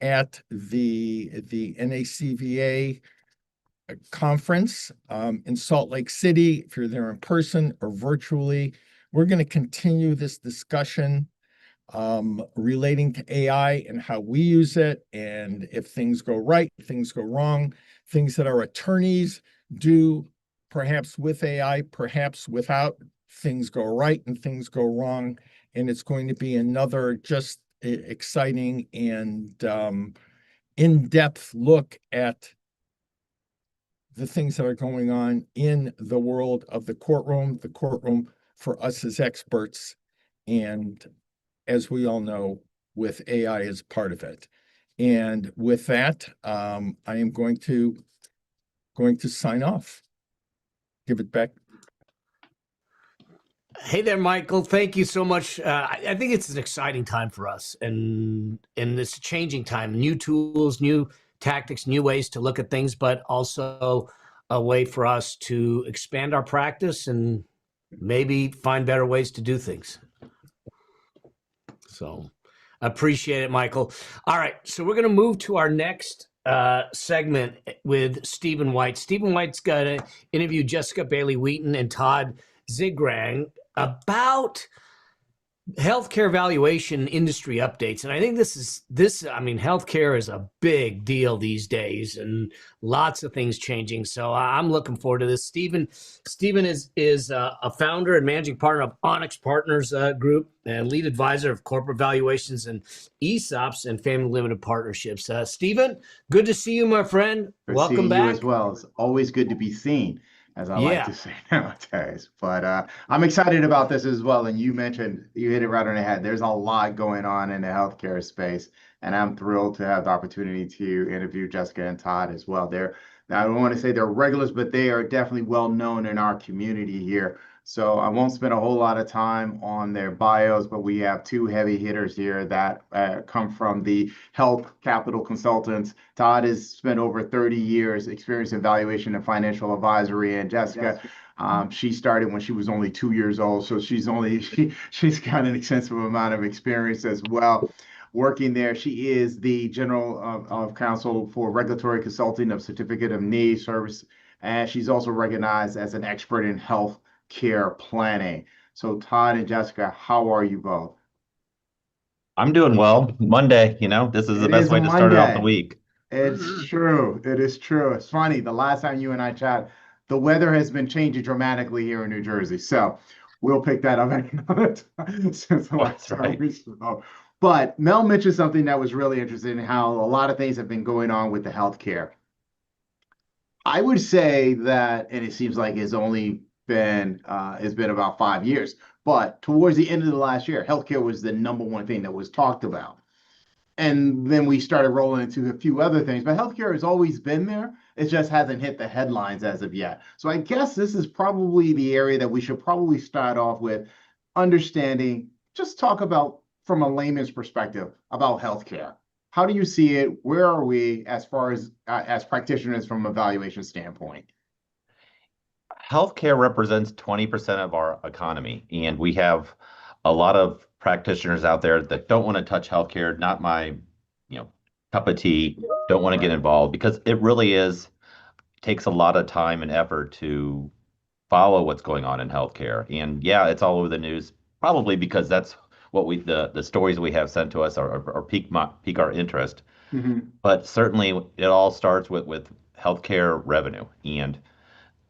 at the NACVA conference in Salt Lake City, if you're there in person or virtually. We're going to continue this discussion relating to AI and how we use it, and if things go right, things go wrong, things that our attorneys do, perhaps with AI, perhaps without, things go right and things go wrong. And it's going to be another just exciting and in-depth look at the things that are going on in the world of the courtroom for us as experts, and as we all know, with AI as part of it. And with that, I am going to sign off. Give it back. Hey there, Michael. Thank you so much. I think it's an exciting time for us, and it's a changing time. New tools, new tactics, new ways to look at things, but also a way for us to expand our practice and maybe find better ways to do things. So appreciate it, Michael. All right, so we're going to move to our next segment with Stephen White. Stephen White's going to interview Jessica Bailey-Wheaton and Todd Zigrang about healthcare valuation industry updates. And I think healthcare is a big deal these days and lots of things changing. So I'm looking forward to this. Stephen is a founder and managing partner of Onyx Partners Group and lead advisor of corporate valuations and ESOPs and family limited partnerships. Stephen, good to see you, my friend. Welcome back. You as well. It's always good to be seen, as I like to say nowadays. But I'm excited about this as well. And you hit it right on the head. There's a lot going on in the healthcare space, and I'm thrilled to have the opportunity to interview Jessica and Todd as well. I don't want to say they're regulars, but they are definitely well known in our community here. So I won't spend a whole lot of time on their bios, but we have two heavy hitters here that come from the health capital consultants. Todd has spent over 30 years experience in valuation and financial advisory, and Jessica, she started when she was only 2 years old. So she's got an extensive amount of experience as well. Working there, she is the general of counsel for regulatory consulting of Certificate of Need Service, and she's also recognized as an expert in health care planning. So Todd and Jessica, how are you both? I'm doing well. Monday, this is the best way to start off the week. It's true. It is true. It's funny. The last time you and I chat, the weather has been changing dramatically here in New Jersey. So we'll pick that up another time since the last time we spoke. But Mel mentioned something that was really interesting, how a lot of things have been going on with the healthcare. I would say that, and it seems like it's been about 5 years, but towards the end of the last year, healthcare was the number one thing that was talked about. and then we started rolling into a few other things. But healthcare has always been there. It just hasn't hit the headlines as of yet. So I guess this is probably the area that we should probably start off with understanding, just talk about from a layman's perspective about healthcare. How do you see it? Where are we as far as practitioners from a valuation standpoint? Healthcare represents 20% of our economy, and we have a lot of practitioners out there that don't want to touch healthcare, not my, cup of tea, don't want to get involved because it really takes a lot of time and effort to follow what's going on in healthcare. And yeah, it's all over the news, probably because that's what the stories we have sent to us are pique our interest. Mm-hmm. But certainly it all starts with healthcare revenue. And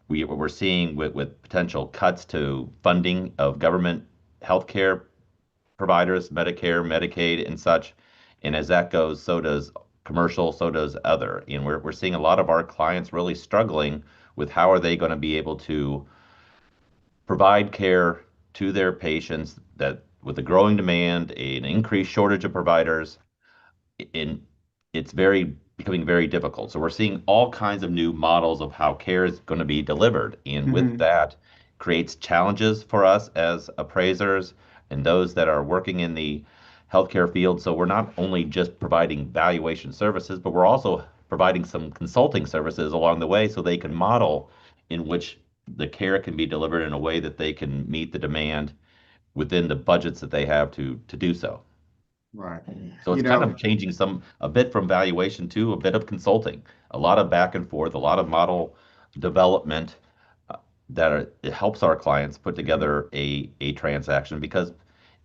we're seeing with potential cuts to funding of government healthcare providers, Medicare, Medicaid, and such. And as that goes, so does commercial, so does other. And we're seeing a lot of our clients really struggling with how are they going to be able to provide care to their patients that with a growing demand, an increased shortage of providers, in it's very becoming very difficult. So we're seeing all kinds of new models of how care is going to be delivered. And with Mm-hmm. that creates challenges for us as appraisers and those that are working in the healthcare field. So we're not only just providing valuation services, but we're also providing some consulting services along the way so they can model in which the care can be delivered in a way that they can meet the demand within the budgets that they have to do so. Right. So it's kind of changing a bit from valuation to a bit of consulting, a lot of back and forth, a lot of model development it helps our clients put together a transaction because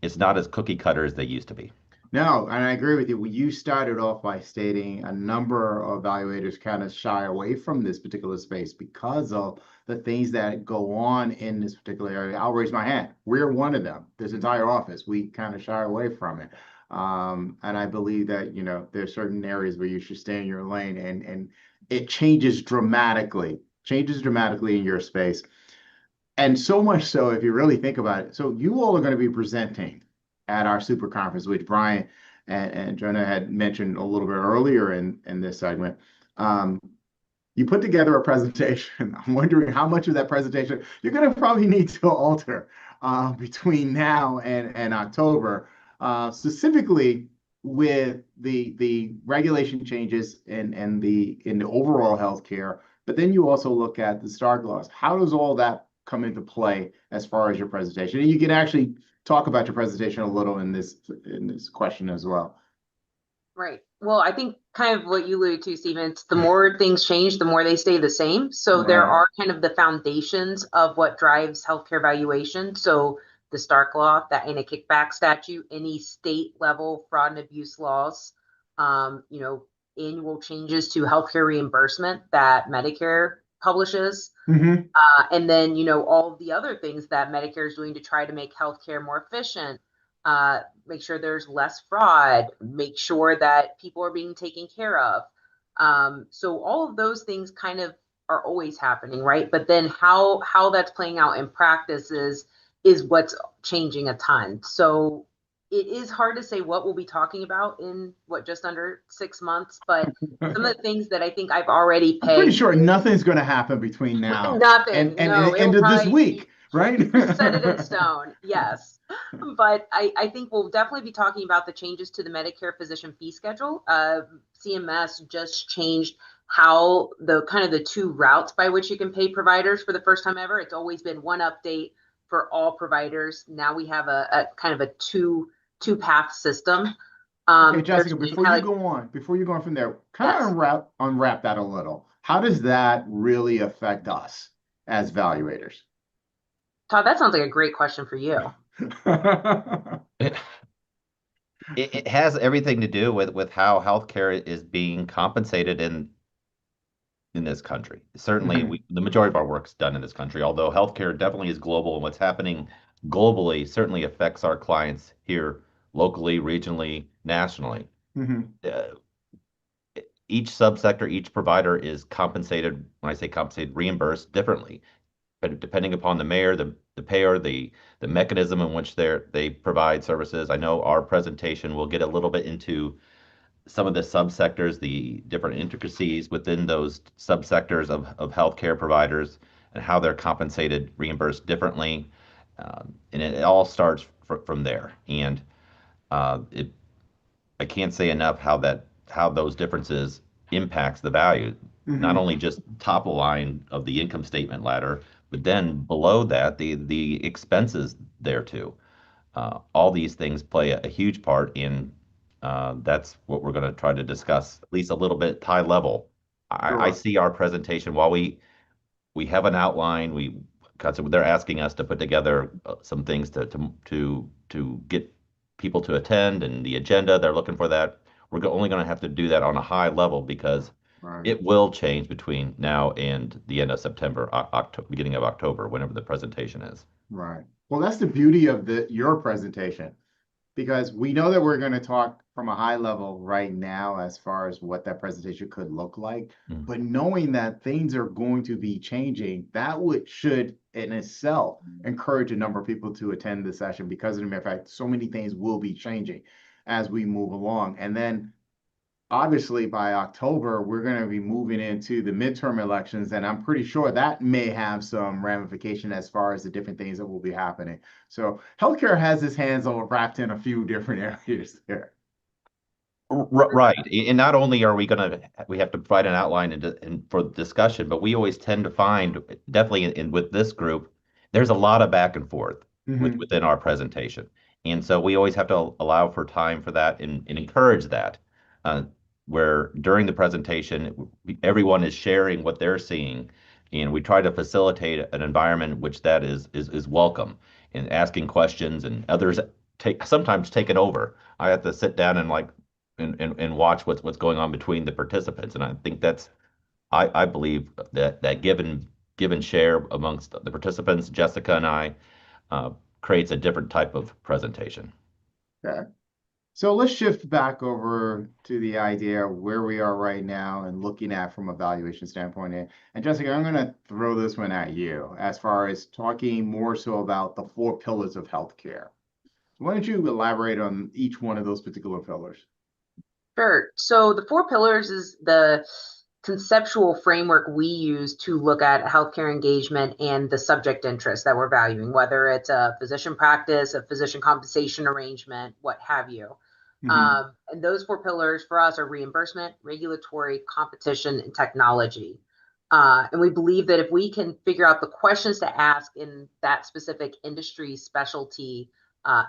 it's not as cookie cutter as they used to be. No, and I agree with you. You started off by stating a number of evaluators kind of shy away from this particular space because of the things that go on in this particular area. I'll raise my hand. We're one of them. This entire office, we kind of shy away from it. And I believe that, there's certain areas where you should stay in your lane and it changes dramatically in your space. And so much so, if you really think about it, so you all are going to be presenting at our super conference, which Brien and Jonah had mentioned a little bit earlier in this segment. You put together a presentation. I'm wondering how much of that presentation you're going to probably need to alter between now and October, specifically with the regulation changes in the overall healthcare. But then you also look at the Stark laws. How does all that come into play as far as your presentation? And you can actually talk about your presentation a little in this question as well. Right. Well, I think kind of what you alluded to, Stephen, it's the more things change, the more they stay the same. So there are kind of the foundations of what drives healthcare valuation. So the Stark Law, that anti-kickback statute, any state level fraud and abuse laws, annual changes to healthcare reimbursement that Medicare publishes. Mm-hmm. And then, all of the other things that Medicare is doing to try to make healthcare more efficient, make sure there's less fraud, make sure that people are being taken care of. So all of those things kind of are always happening, right? But then how that's playing out in practice is what's changing a ton. So it is hard to say what we'll be talking about in just under 6 months, but some of the things that I think I've already pegged. I'm pretty sure nothing's going to happen between now and the end of this week, right? Set it in stone, yes. But I think we'll definitely be talking about the changes to the Medicare physician fee schedule. CMS just changed how the two routes by which you can pay providers for the first time ever. It's always been one update for all providers. Now we have a kind of a two-path system. Okay, Jessica, before you go on from there, kind of unwrap that a little. How does that really affect us as valuators? Todd, that sounds like a great question for you. It has everything to do with how healthcare is being compensated in this country. Certainly, the majority of our work is done in this country, although healthcare definitely is global, and what's happening globally certainly affects our clients here locally, regionally, nationally. Each subsector, each provider is compensated, when I say compensated, reimbursed differently, but depending upon the mayor, the payer, the mechanism in which they provide services. I know our presentation will get a little bit into some of the subsectors, the different intricacies within those subsectors of healthcare providers and how they're compensated, reimbursed differently. And it all starts from there. And I can't say enough how those differences impacts the value, not only just top line of the income statement ladder, but then below that, the expenses there too. All these things play a huge part in that's what we're going to try to discuss, at least a little bit high level. I see our presentation while we have an outline. They're asking us to put together some things to get people to attend and the agenda. They're looking for that. We're only going to have to do that on a high level because it will change between now and the end of September, beginning of October, whenever the presentation is. Right. Well, that's the beauty of your presentation, because we know that we're going to talk from a high level right now as far as what that presentation could look like. But knowing that things are going to be changing, that should in itself encourage a number of people to attend the session, because of the mere fact so many things will be changing as we move along. And then obviously by October, we're going to be moving into the midterm elections, and I'm pretty sure that may have some ramification as far as the different things that will be happening. So healthcare has its hands all wrapped in a few different areas there. Right. And not only are we have to provide an outline for discussion, but we always tend to find, definitely with this group, there's a lot of back and forth within our presentation. And so we always have to allow for time for that and encourage that. Where during the presentation, everyone is sharing what they're seeing, and we try to facilitate an environment which that is welcome, and asking questions, and others sometimes take it over. I have to sit down and watch what's going on between the participants, and I think I believe that give and share amongst the participants, Jessica and I, creates a different type of presentation. Okay. So let's shift back over to the idea of where we are right now and looking at from a valuation standpoint. And Jessica, I'm going to throw this one at you as far as talking more so about the 4 pillars of healthcare. Why don't you elaborate on each one of those particular pillars? Sure. So the 4 pillars is the conceptual framework we use to look at healthcare engagement and the subject interest that we're valuing, whether it's a physician practice, a physician compensation arrangement, what have you. And those 4 pillars for us are reimbursement, regulatory, competition, and technology. And we believe that if we can figure out the questions to ask in that specific industry specialty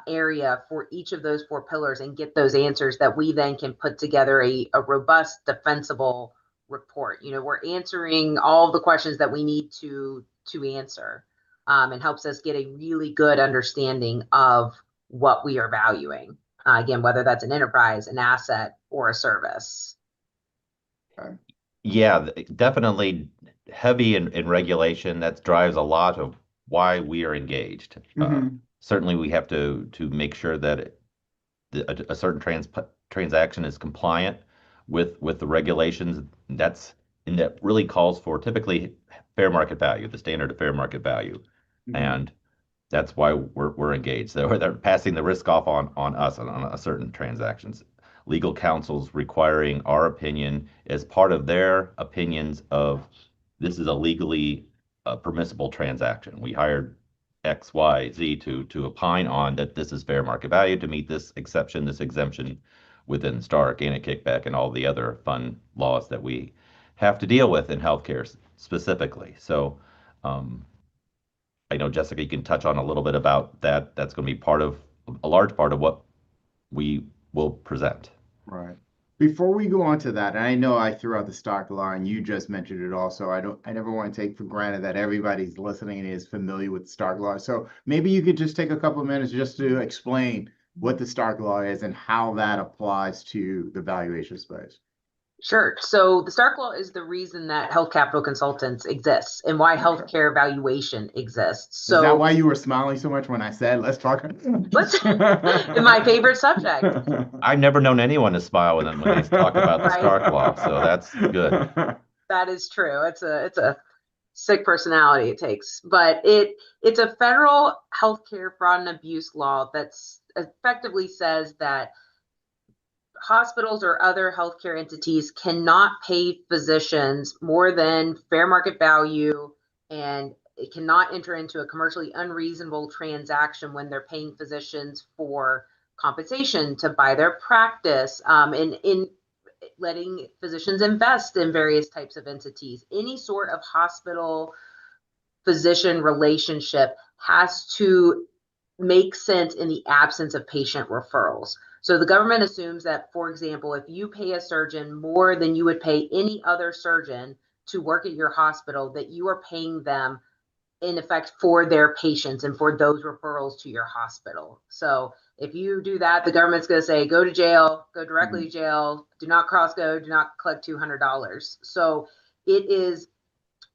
area for each of those 4 pillars and get those answers, that we then can put together a robust, defensible report. We're answering all the questions that we need to answer, and helps us get a really good understanding of what we are valuing. Again, whether that's an enterprise, an asset, or a service. Yeah, definitely heavy in regulation. That drives a lot of why we are engaged. Certainly, we have to make sure that a certain transaction is compliant with the regulations. That really calls for typically fair market value, the standard of fair market value, and that's why we're engaged. They're passing the risk off on us on a certain transactions. Legal counsel's requiring our opinion as part of their opinions of this is a legally permissible transaction. We hired X, Y, Z to opine on that this is fair market value to meet this exception, this exemption within Star Organic Kickback and all the other fun laws that we have to deal with in healthcare specifically. So I know, Jessica, you can touch on a little bit about that. That's going to be a large part of what we will present. Right. Before we go on to that, and I know I threw out the stock law and you just mentioned it also. I never want to take for granted that everybody's listening and is familiar with the Stark law. So maybe you could just take a couple of minutes just to explain what the Stark law is and how that applies to the valuation space. Sure. So the Stark Law is the reason that Health Capital Consultants exists and why healthcare valuation exists. So is that why you were smiling so much when I said, let's talk? My favorite subject. I've never known anyone to smile when they talk about the Stark Law, so that's good. That is true. It's a sick personality it takes, but it's a federal healthcare fraud and abuse law that's effectively says that hospitals or other healthcare entities cannot pay physicians more than fair market value, and it cannot enter into a commercially unreasonable transaction when they're paying physicians for compensation to buy their practice, and in letting physicians invest in various types of entities. Any sort of hospital physician relationship has to make sense in the absence of patient referrals. So the government assumes that, for example, if you pay a surgeon more than you would pay any other surgeon to work at your hospital, that you are paying them in effect for their patients and for those referrals to your hospital. So if you do that, the government's going to say, go to jail, go directly to jail, do not cross go, do not collect $200. So it is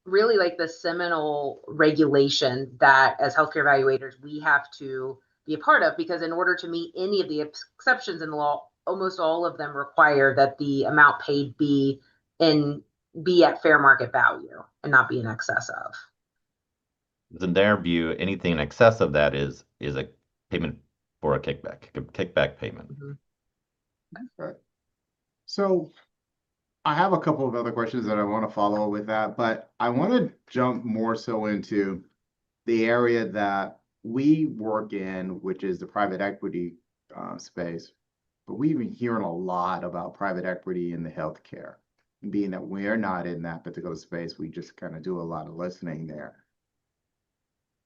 really like the seminal regulation that as healthcare evaluators, we have to be a part of, because in order to meet any of the exceptions in the law, almost all of them require that the amount paid be at fair market value and not be in excess of. In their view, anything in excess of that is a payment for a kickback payment. Okay. So I have a couple of other questions that I want to follow with that, but I want to jump more so into the area that we work in, which is the private equity space. But we've been hearing a lot about private equity in the healthcare. Being that we're not in that particular space, we just kind of do a lot of listening there.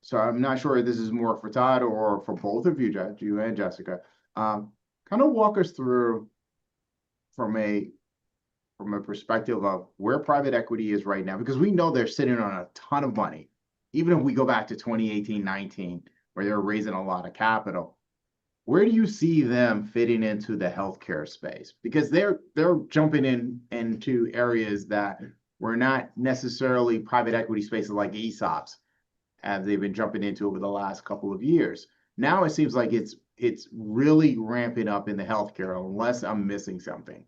So I'm not sure if this is more for Todd or for both of you, you and Jessica. Kind of walk us through from a perspective of where private equity is right now, because we know they're sitting on a ton of money. Even if we go back to 2018-19, where they're raising a lot of capital, where do you see them fitting into the healthcare space? Because they're jumping into areas that were not necessarily private equity spaces like ESOPs, as they've been jumping into over the last couple of years. Now it seems like it's really ramping up in the healthcare, unless I'm missing something.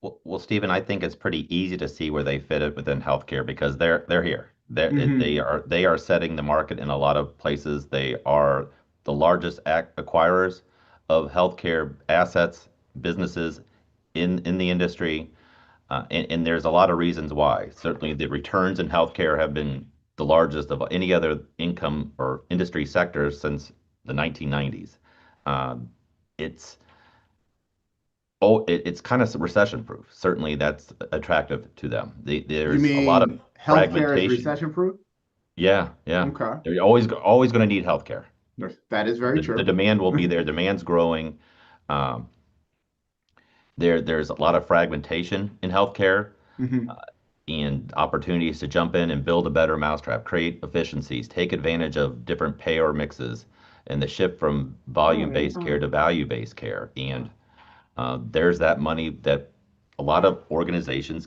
Well, Stephen, I think it's pretty easy to see where they fit it within healthcare, because they're here. They are setting the market in a lot of places. They are the largest acquirers of healthcare assets, businesses in the industry, and there's a lot of reasons why. Certainly, the returns in healthcare have been the largest of any other income or industry sector since the 1990s. It's kind of recession proof. Certainly, that's attractive to them. There's a lot of healthcare is fragmentation. recession prooth? Yeah. Okay. They're always going to need healthcare. That is very true. The demand will be there. Demand's growing. There's a lot of fragmentation in healthcare, and opportunities to jump in and build a better mousetrap, create efficiencies, take advantage of different payer mixes, and the shift from volume-based care to value-based care. And there's that money that a lot of organizations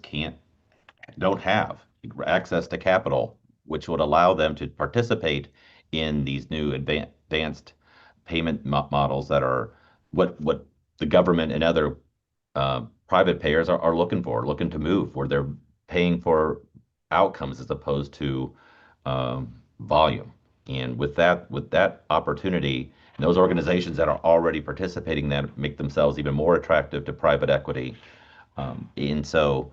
don't have access to capital, which would allow them to participate in these new advanced payment models that are what the government and other private payers are looking to move, where they're paying for outcomes as opposed to volume. And with that opportunity, those organizations that are already participating that make themselves even more attractive to private equity. And so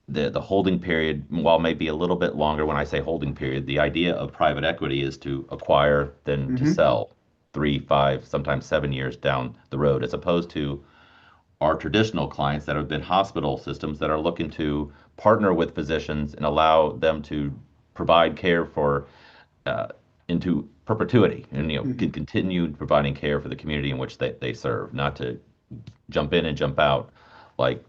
the holding period, while maybe a little bit longer, when I say holding period, the idea of private equity is to acquire, then to sell 3, 5, sometimes 7 years down the road, as opposed to our traditional clients that have been hospital systems that are looking to partner with physicians and allow them to provide care for into perpetuity, and can continue providing care for the community in which they serve, not to jump in and jump out like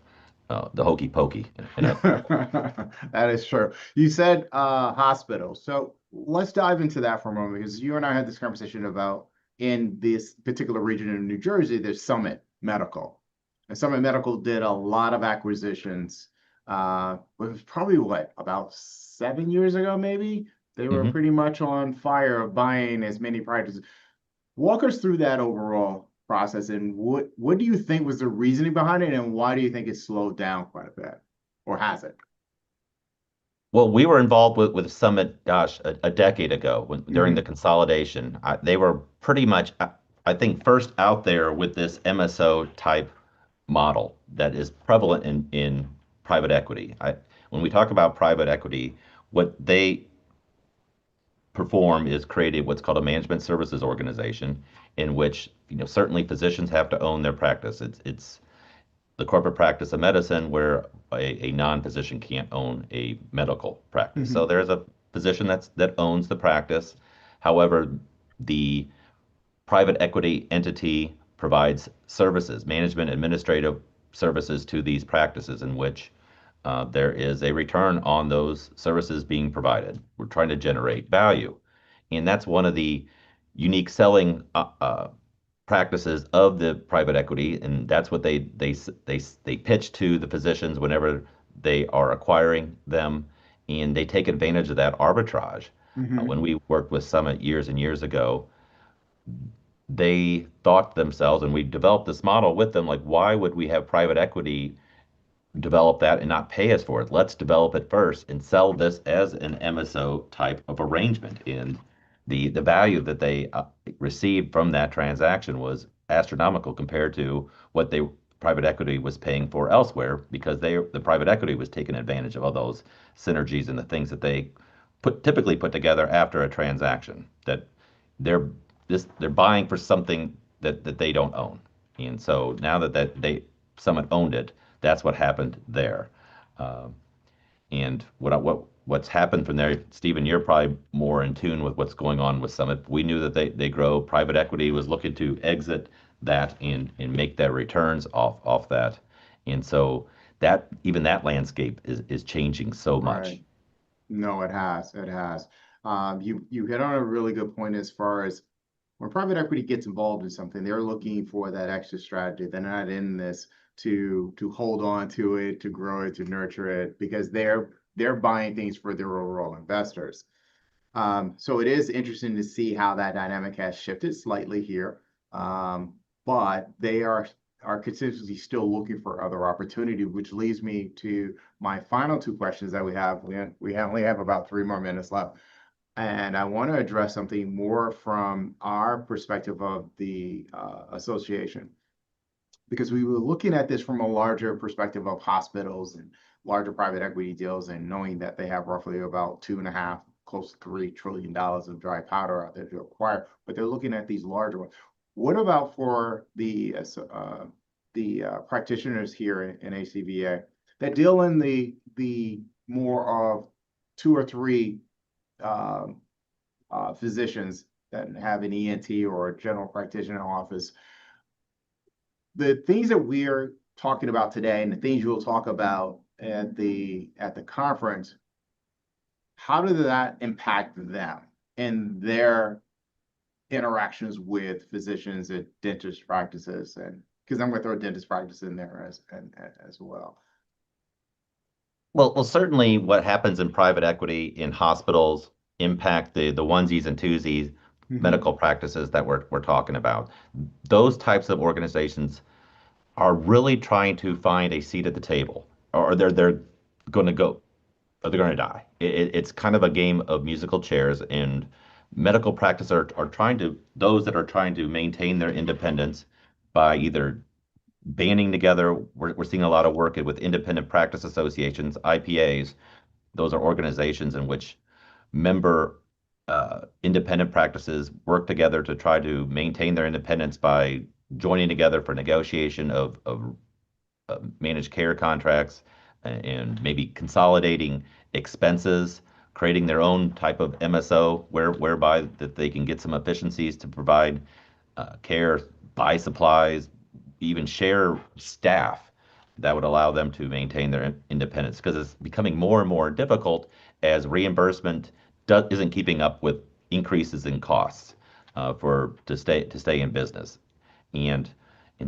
the hokey pokey. That is true. You said hospital. So let's dive into that for a moment, because you and I had this conversation about, in this particular region in New Jersey, there's Summit Medical. And Summit Medical did a lot of acquisitions. It was probably about 7 years ago, maybe? They were pretty much on fire of buying as many practices. Walk us through that overall process, and what do you think was the reasoning behind it, and why do you think it slowed down quite a bit, or has it? Well, we were involved with Summit, a decade ago during the consolidation. They were pretty much, I think, first out there with this MSO type model that is prevalent in private equity. When we talk about private equity, what they perform is created what's called a management services organization, in which certainly physicians have to own their practice. It's the corporate practice of medicine where a non-physician can't own a medical practice. So there's a physician that owns the practice. However, the private equity entity provides services, management, administrative services to these practices in which there is a return on those services being provided. We're trying to generate value. And that's one of the unique selling practices of the private equity, and that's what they pitch to the physicians whenever they are acquiring them, and they take advantage of that arbitrage. When we worked with Summit years and years ago, they thought to themselves, and we developed this model with them, like, why would we have private equity develop that and not pay us for it? Let's develop it first and sell this as an MSO type of arrangement. And the value that they received from that transaction was astronomical compared to what they private equity was paying for elsewhere, because the private equity was taking advantage of all those synergies and the things that they typically put together after a transaction, that they're they're buying for something that they don't own. And so now that they Summit owned it, that's what happened there. And what's happened from there, Stephen, you're probably more in tune with what's going on with Summit. We knew that they grow. Private equity was looking to exit that and make their returns off that. And so even that landscape is changing so much. Right. No, it has. It has. You hit on a really good point as far as when private equity gets involved in something, they're looking for that extra strategy. They're not in this to hold on to it, to grow it, to nurture it, because they're buying things for their overall investors. So it is interesting to see how that dynamic has shifted slightly here. But they are consistently still looking for other opportunity, which leads me to my final two questions that we have. We only have about 3 more minutes left. And I want to address something more from our perspective of the association, because we were looking at this from a larger perspective of hospitals and larger private equity deals, and knowing that they have roughly about 2.5, close to $3 trillion of dry powder out there to acquire, but they're looking at these larger ones. What about for the practitioners here in ACVA that deal in the more of 2 or 3 physicians that have an ENT or a general practitioner office? The things that we're talking about today and the things you'll talk about at the conference, how does that impact them and their interactions with physicians at dentist practices? And because I'm going to throw dentist practice in there as well. Well, certainly what happens in private equity in hospitals impact the onesies and twosies medical practices that we're talking about. Those types of organizations are really trying to find a seat at the table, or they're going to go, or they're going to die. It's kind of a game of musical chairs, and medical practice are those that are trying to maintain their independence by either banding together. We're seeing a lot of work with independent practice associations, IPAs. Those are organizations in which member independent practices work together to try to maintain their independence by joining together for negotiation of managed care contracts, and maybe consolidating expenses, creating their own type of MSO whereby that they can get some efficiencies to provide care, buy supplies, even share staff that would allow them to maintain their independence, because it's becoming more and more difficult as reimbursement isn't keeping up with increases in costs to stay in business. And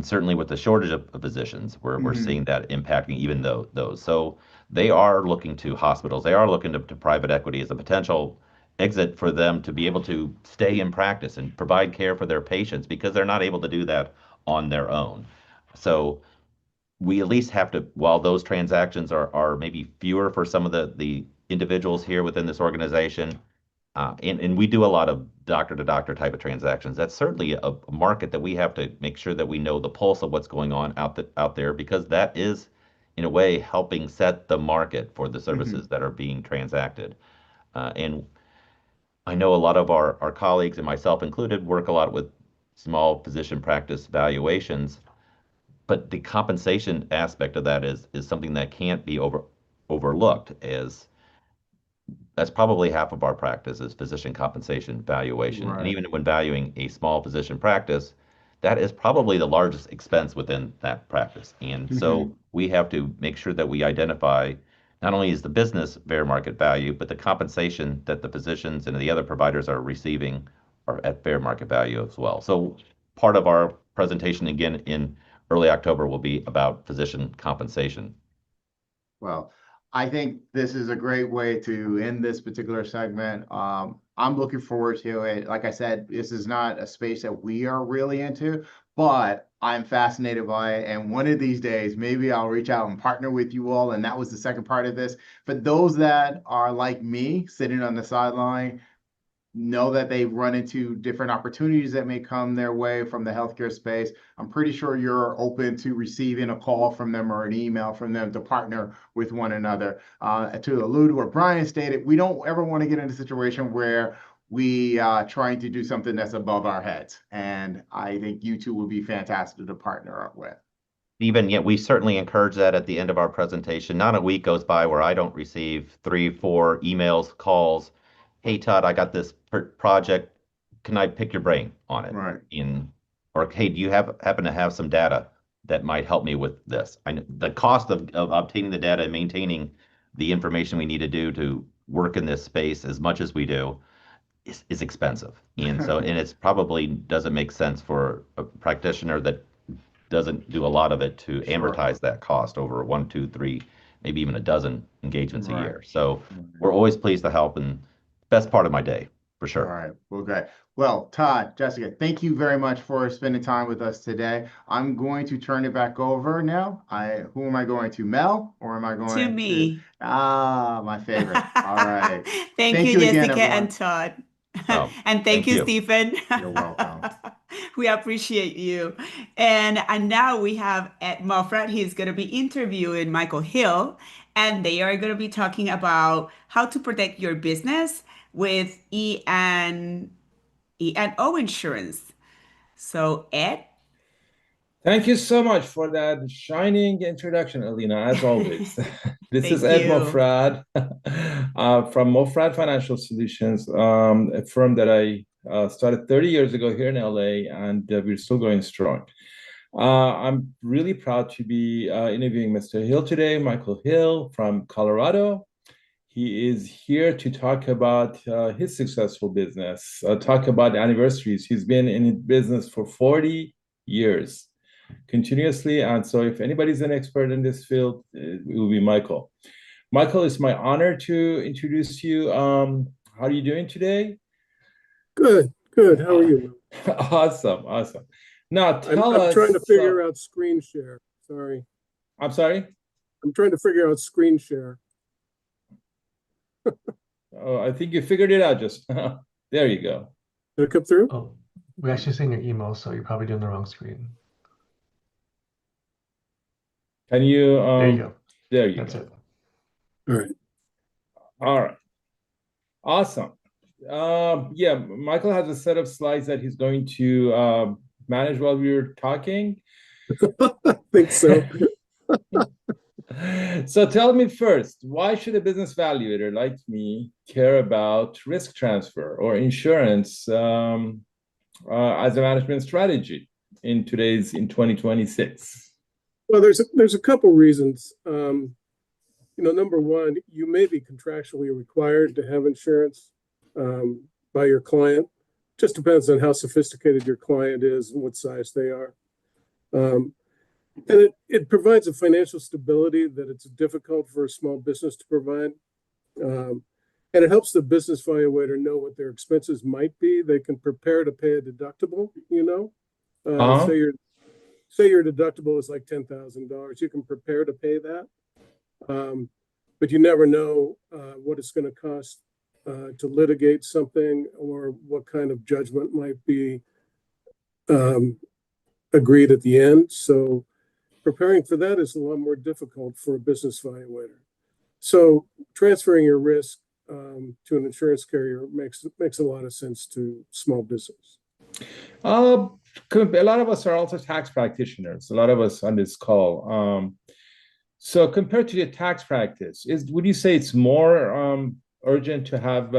certainly with the shortage of physicians, we're seeing that impacting even those. So they are looking to hospitals, they are looking to private equity as a potential exit for them to be able to stay in practice and provide care for their patients, because they're not able to do that on their own. So we at least have to, while those transactions are maybe fewer for some of the individuals here within this organization, And we do a lot of doctor to doctor type of transactions. That's certainly a market that we have to make sure that we know the pulse of what's going on out there, because that is, in a way, helping set the market for the services that are being transacted. And I know a lot of our colleagues, and myself included, work a lot with small physician practice valuations, but the compensation aspect of that is something that can't be overlooked, as that's probably half of our practice is physician compensation valuation. And Right. even when valuing a small physician practice, that is probably the largest expense within that practice. And so we have to make sure that we identify not only is the business fair market value, but the compensation that the physicians and the other providers are receiving are at fair market value as well. So part of our presentation again in early October will be about physician compensation. Well, I think this is a great way to end this particular segment. I'm looking forward to it. Like I said, this is not a space that we are really into, but I'm fascinated by it. And one of these days, maybe I'll reach out and partner with you all. And that was the second part of this. But those that are like me, sitting on the sideline, know that they've run into different opportunities that may come their way from the healthcare space. I'm pretty sure you're open to receiving a call from them or an email from them to partner with one another. To allude to what Brien stated, we don't ever want to get in a situation where we are trying to do something that's above our heads. And I think you two would be fantastic to partner up with. Even yet, we certainly encourage that at the end of our presentation. Not a week goes by where I don't receive 3, 4 emails, calls. Hey, Todd, I got this project. Can I pick your brain on it? Right. Or hey, do you happen to have some data that might help me with this? I know the cost of obtaining the data and maintaining the information we need to do to work in this space as much as we do is expensive. And so, and it's probably doesn't make sense for a practitioner that doesn't do a lot of it to amortize that cost over 1, 2, 3, maybe even a dozen engagements a year. So we're always pleased to help, and best part of my day for sure. All right. Well, great. Well, Todd, Jessica, thank you very much for spending time with us today. I'm going to turn it back over now. Who am I going to, Mel, or am I going To me. my favorite. All right. Thank you, again, Jessica everyone. and Todd. Oh, and thank you, Stephen. You're welcome. We appreciate you. And now we have Ed Mofrad. He's going to be interviewing Michael Hill, and they are going to be talking about how to protect your business with E&O insurance. So, Ed? Thank you so much for that shining introduction, Alina, as always. This is Ed Mofrad from Mofrad Financial Solutions, a firm that I started 30 years ago here in LA, and we're still going strong. I'm really proud to be interviewing Mr. Hill today, Michael Hill from Colorado. He is here to talk about his successful business, talk about anniversaries. He's been in business for 40 years. Continuously. And so if anybody's an expert in this field, it will be Michael. Michael, it's my honor to introduce you. How are you doing today? Good. How are you? Awesome. Now tell I'm us. trying to figure out screen share. Sorry. I'm sorry? I'm trying to figure out screen share. Oh, I think you figured it out just there you go. Did it come through? Oh, we actually seen your email, so you're probably doing the wrong screen. Can you there you go. There you That's go. it. All right. Awesome. Yeah, Michael has a set of slides that he's going to manage while we're talking. I think so. So tell me first, why should a business valuator like me care about risk transfer or insurance as a management strategy in 2026? Well, there's a couple reasons. Number one, you may be contractually required to have insurance by your client. Just depends on how sophisticated your client is and what size they are. And it provides a financial stability that it's difficult for a small business to provide. And it helps the business valuator know what their expenses might be. They can prepare to pay a deductible, Say your deductible is like $10,000. You can prepare to pay that, but you never know what it's going to cost to litigate something, or what kind of judgment might be agreed at the end. So preparing for that is a lot more difficult for a business evaluator. So transferring your risk to an insurance carrier makes a lot of sense to small business. A lot of us are also tax practitioners. A lot of us on this call. So compared to the tax practice, would you say it's more urgent to have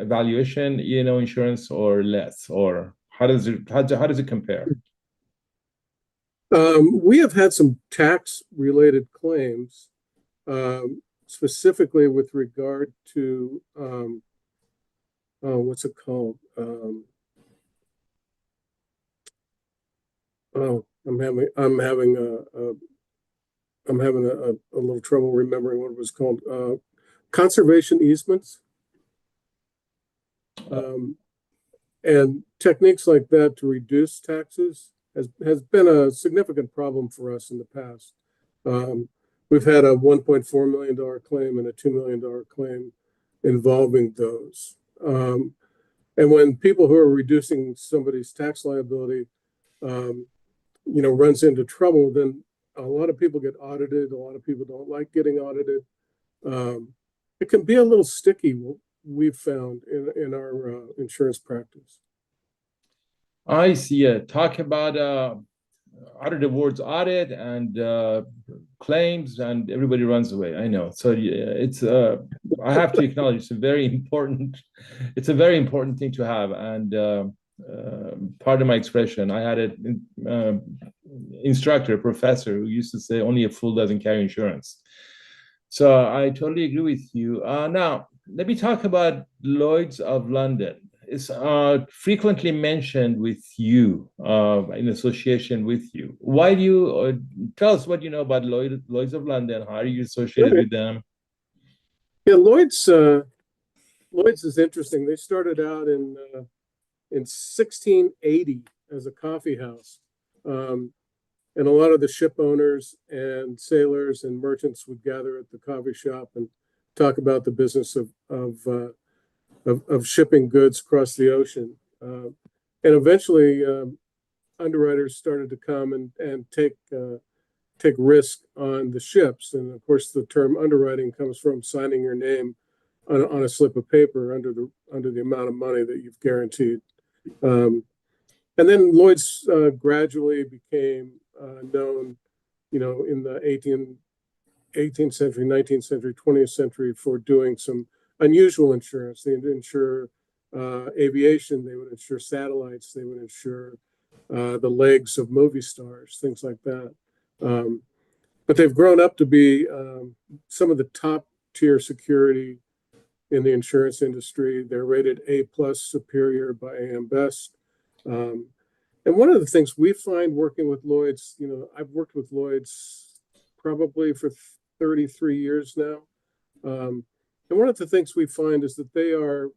valuation, insurance, or less, or how does it compare? We have had some tax-related claims, specifically with regard to what's it called? I'm having a little trouble remembering what it was called. Conservation easements. And techniques like that to reduce taxes has been a significant problem for us in the past. We've had a $1.4 million claim and a $2 million claim involving those. And when people who are reducing somebody's tax liability, runs into trouble, then a lot of people get audited. A lot of people don't like getting audited. It can be a little sticky, we've found in our insurance practice. I see. Talk about audited words, audit and claims, and everybody runs away. I know. So it's I have to acknowledge it's a very important thing to have. And pardon my expression, I had an instructor, a professor, who used to say only a fool doesn't carry insurance. So I totally agree with you. Now, let me talk about Lloyd's of London. It's frequently mentioned with you, in association with you. Why do you tell us what you know about Lloyd's of London? How are you associated with them? Yeah, Lloyd's is interesting. They started out in 1680 as a coffee house. And a lot of the ship owners and sailors and merchants would gather at the coffee shop and talk about the business of shipping goods across the ocean. And eventually, underwriters started to come and take risk on the ships. And of course, the term underwriting comes from signing your name on a slip of paper under the amount of money that you've guaranteed. And then Lloyd's gradually became known, in the 18th century, 19th century, 20th century for doing some unusual insurance. They would insure aviation, they would insure satellites, they would insure the legs of movie stars, things like that. But they've grown up to be some of the top tier security in the insurance industry. They're rated A+ superior by AM Best. And one of the things we find working with Lloyd's, I've worked with Lloyd's probably for 33 years now. And one of the things we find is that they are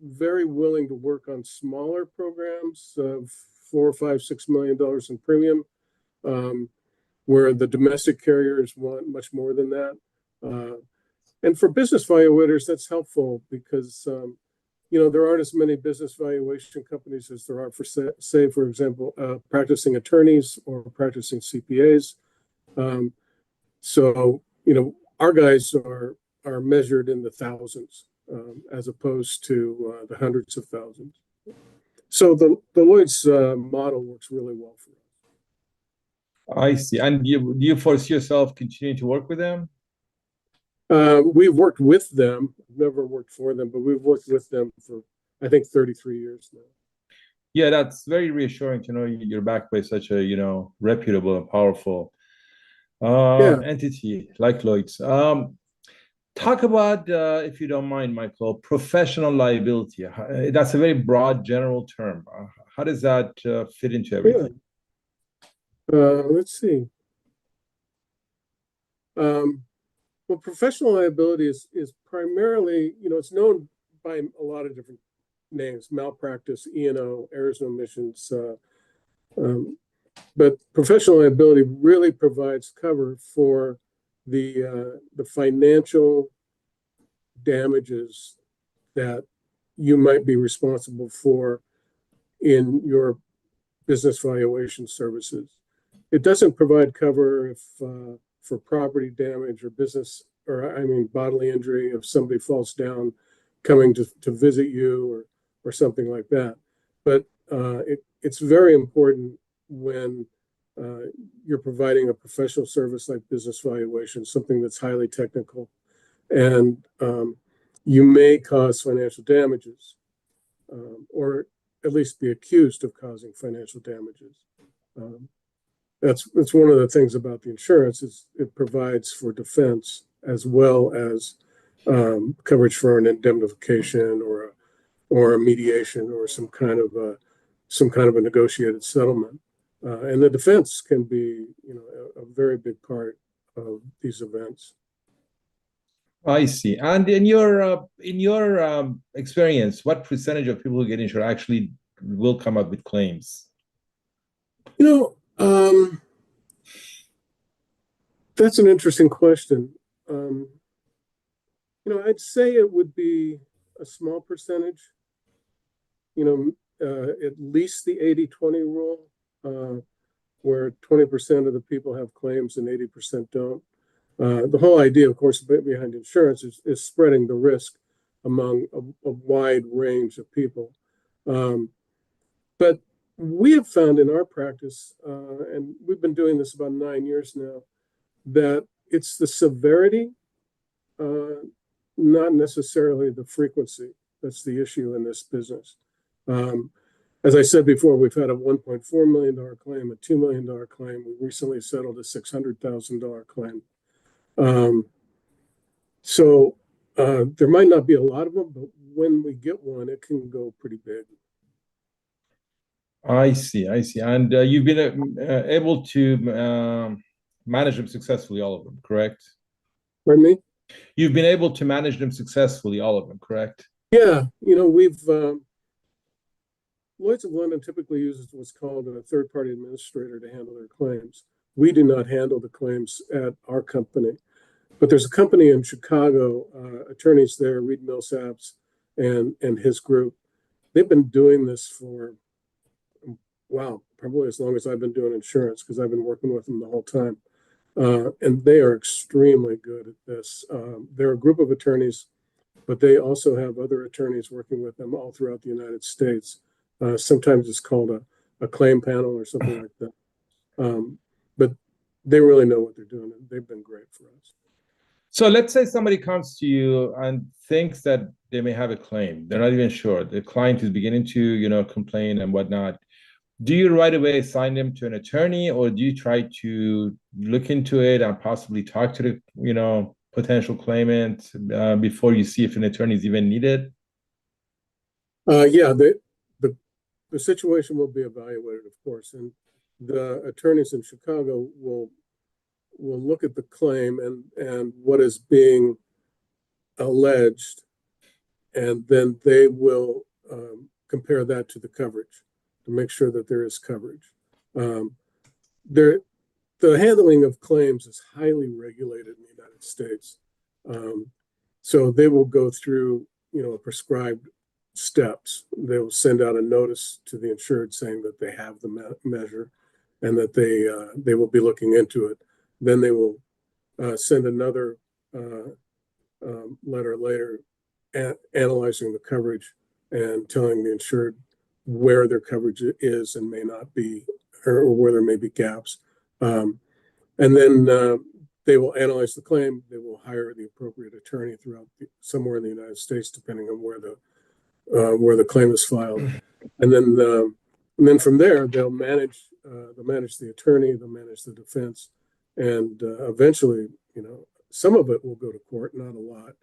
very willing to work on smaller programs of $4, $5, $6 million in premium, where the domestic carriers want much more than that. And for business evaluators, that's helpful because there aren't as many business valuation companies as there are for, say, for example, practicing attorneys or practicing CPAs. So, our guys are measured in the thousands as opposed to the hundreds of thousands. So the Lloyd's model works really well for us. I see. And do you foresee yourself continuing to work with them? We've worked with them, never worked for them, but we've worked with them for, I think, 33 years now. Yeah, that's very reassuring to know you're backed by such a, reputable and powerful entity like Lloyd's. Talk about, if you don't mind, Michael, professional liability. That's a very broad, general term. How does that fit into everything? Let's see. Well, professional liability is primarily, it's known by a lot of different names: malpractice, E&O, errors and omissions. But professional liability really provides cover for the financial damages that you might be responsible for in your business valuation services. It doesn't provide cover if for property damage or bodily injury if somebody falls down coming to visit you or something like that. But it's very important when you're providing a professional service like business valuation, something that's highly technical, and you may cause financial damages, or at least be accused of causing financial damages. That's one of the things about the insurance is it provides for defense as well as coverage for an indemnification or a mediation or some kind of a negotiated settlement. And the defense can be, a very big part of these events. I see. And in your experience, what percentage of people who get insured actually will come up with claims? That's an interesting question. I'd say it would be a small percentage. At least the 80-20 rule, where 20% of the people have claims and 80% don't. The whole idea, of course, behind insurance is spreading the risk among a wide range of people. But we have found in our practice, and we've been doing this about 9 years now, that it's the severity, not necessarily the frequency, that's the issue in this business. As I said before, we've had a $1.4 million claim, a $2 million claim. We recently settled a $600,000 claim. So there might not be a lot of them, but when we get one, it can go pretty big. I see. And you've been able to manage them successfully, all of them, correct? Pardon me? You've been able to manage them successfully, all of them, correct? Yeah, we've Lloyd's of London typically uses what's called a third-party administrator to handle their claims. We do not handle the claims at our company, but there's a company in Chicago, attorneys there, Reed Millsaps and his group. They've been doing this for, probably as long as I've been doing insurance, because I've been working with them the whole time. And they are extremely good at this. They're a group of attorneys, but they also have other attorneys working with them all throughout the United States. Sometimes it's called a claim panel or something like that. But they really know what they're doing, and they've been great for us. So let's say somebody comes to you and thinks that they may have a claim. They're not even sure. The client is beginning to, complain and whatnot. Do you right away assign them to an attorney, or do you try to look into it and possibly talk to the, potential claimant before you see if an attorney is even needed? Yeah, the situation will be evaluated, of course, and the attorneys in Chicago will look at the claim and what is being alleged, and then they will compare that to the coverage to make sure that there is coverage. The handling of claims is highly regulated in the United States. So they will go through, a prescribed steps. They will send out a notice to the insured saying that they have the measure and that they will be looking into it. Then they will send another letter later analyzing the coverage and telling the insured where their coverage is and may not be, or where there may be gaps. And then they will analyze the claim. They will hire the appropriate attorney somewhere in the United States, depending on where the claim is filed. And then from there, they'll manage the attorney, they'll manage the defense, and eventually, some of it will go to court, not a lot.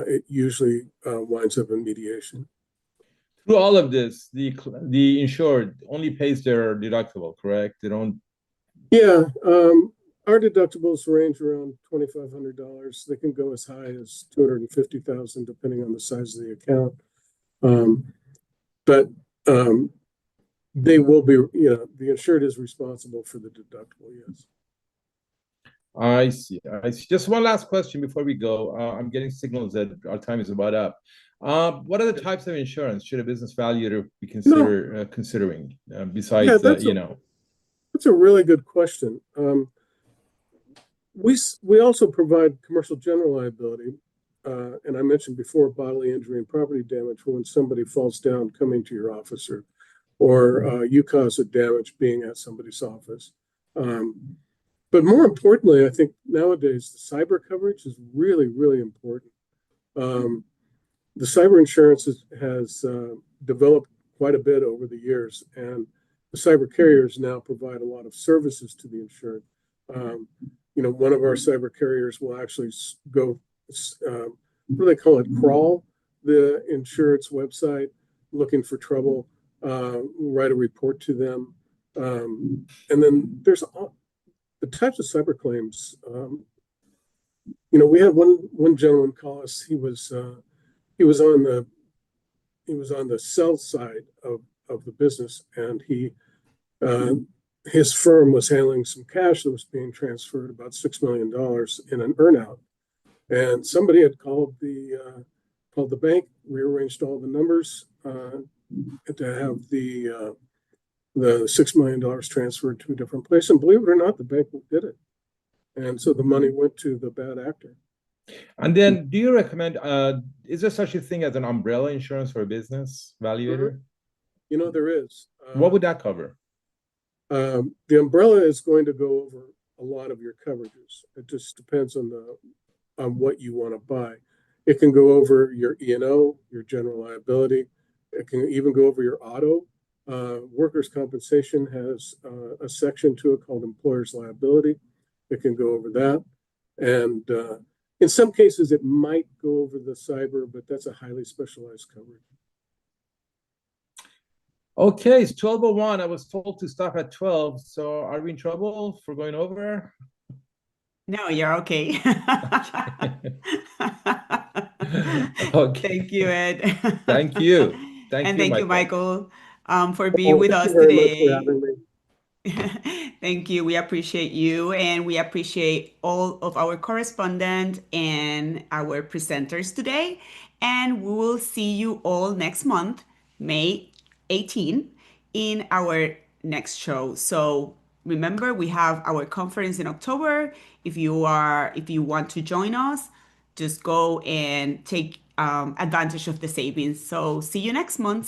It usually winds up in mediation. Through all of this, the insured only pays their deductible, correct? They don't. Yeah, our deductibles range around $2,500. They can go as high as $250,000, depending on the size of the account. But they will be, the insured is responsible for the deductible, yes. I see. Just one last question before we go. I'm getting signals that our time is about up. What are the types of insurance should a business valuer be considering besides, That's a really good question. We also provide commercial general liability, and I mentioned before bodily injury and property damage when somebody falls down coming to your office, or you cause a damage being at somebody's office. But more importantly, I think nowadays the cyber coverage is really, really important. The cyber insurance has developed quite a bit over the years, and the cyber carriers now provide a lot of services to the insured. One of our cyber carriers will actually go, what do they call it, crawl the insured's website looking for trouble, write a report to them. And then there's the types of cyber claims. We had one gentleman call us. He was on the sell side of the business, and his firm was handling some cash that was being transferred, about $6 million in an earnout. And somebody had called the bank, rearranged all the numbers to have the $6 million transferred to a different place. And believe it or not, the bank did it. And so the money went to the bad actor. And then do you recommend, is there such a thing as an umbrella insurance for a business valuator? There is. What would that cover? The umbrella is going to go over a lot of your coverages. It just depends on what you want to buy. It can go over your E&O, your general liability. It can even go over your auto. Workers' compensation has a section to it called employer's liability. It can go over that. And in some cases, it might go over the cyber, but that's a highly specialized coverage. Okay, it's 12:01. I was told to stop at 12. So are we in trouble for going over? No, you're okay. Okay. Thank you, Ed. Thank you. And you, thank you, Michael. for being with us Thank you very much today. for having me. Thank you. We appreciate you, and we appreciate all of our correspondents and our presenters today. And we will see you all next month, May 18, in our next show. So remember, we have our conference in October. If you want to join us, just go and take advantage of the savings. So see you next month.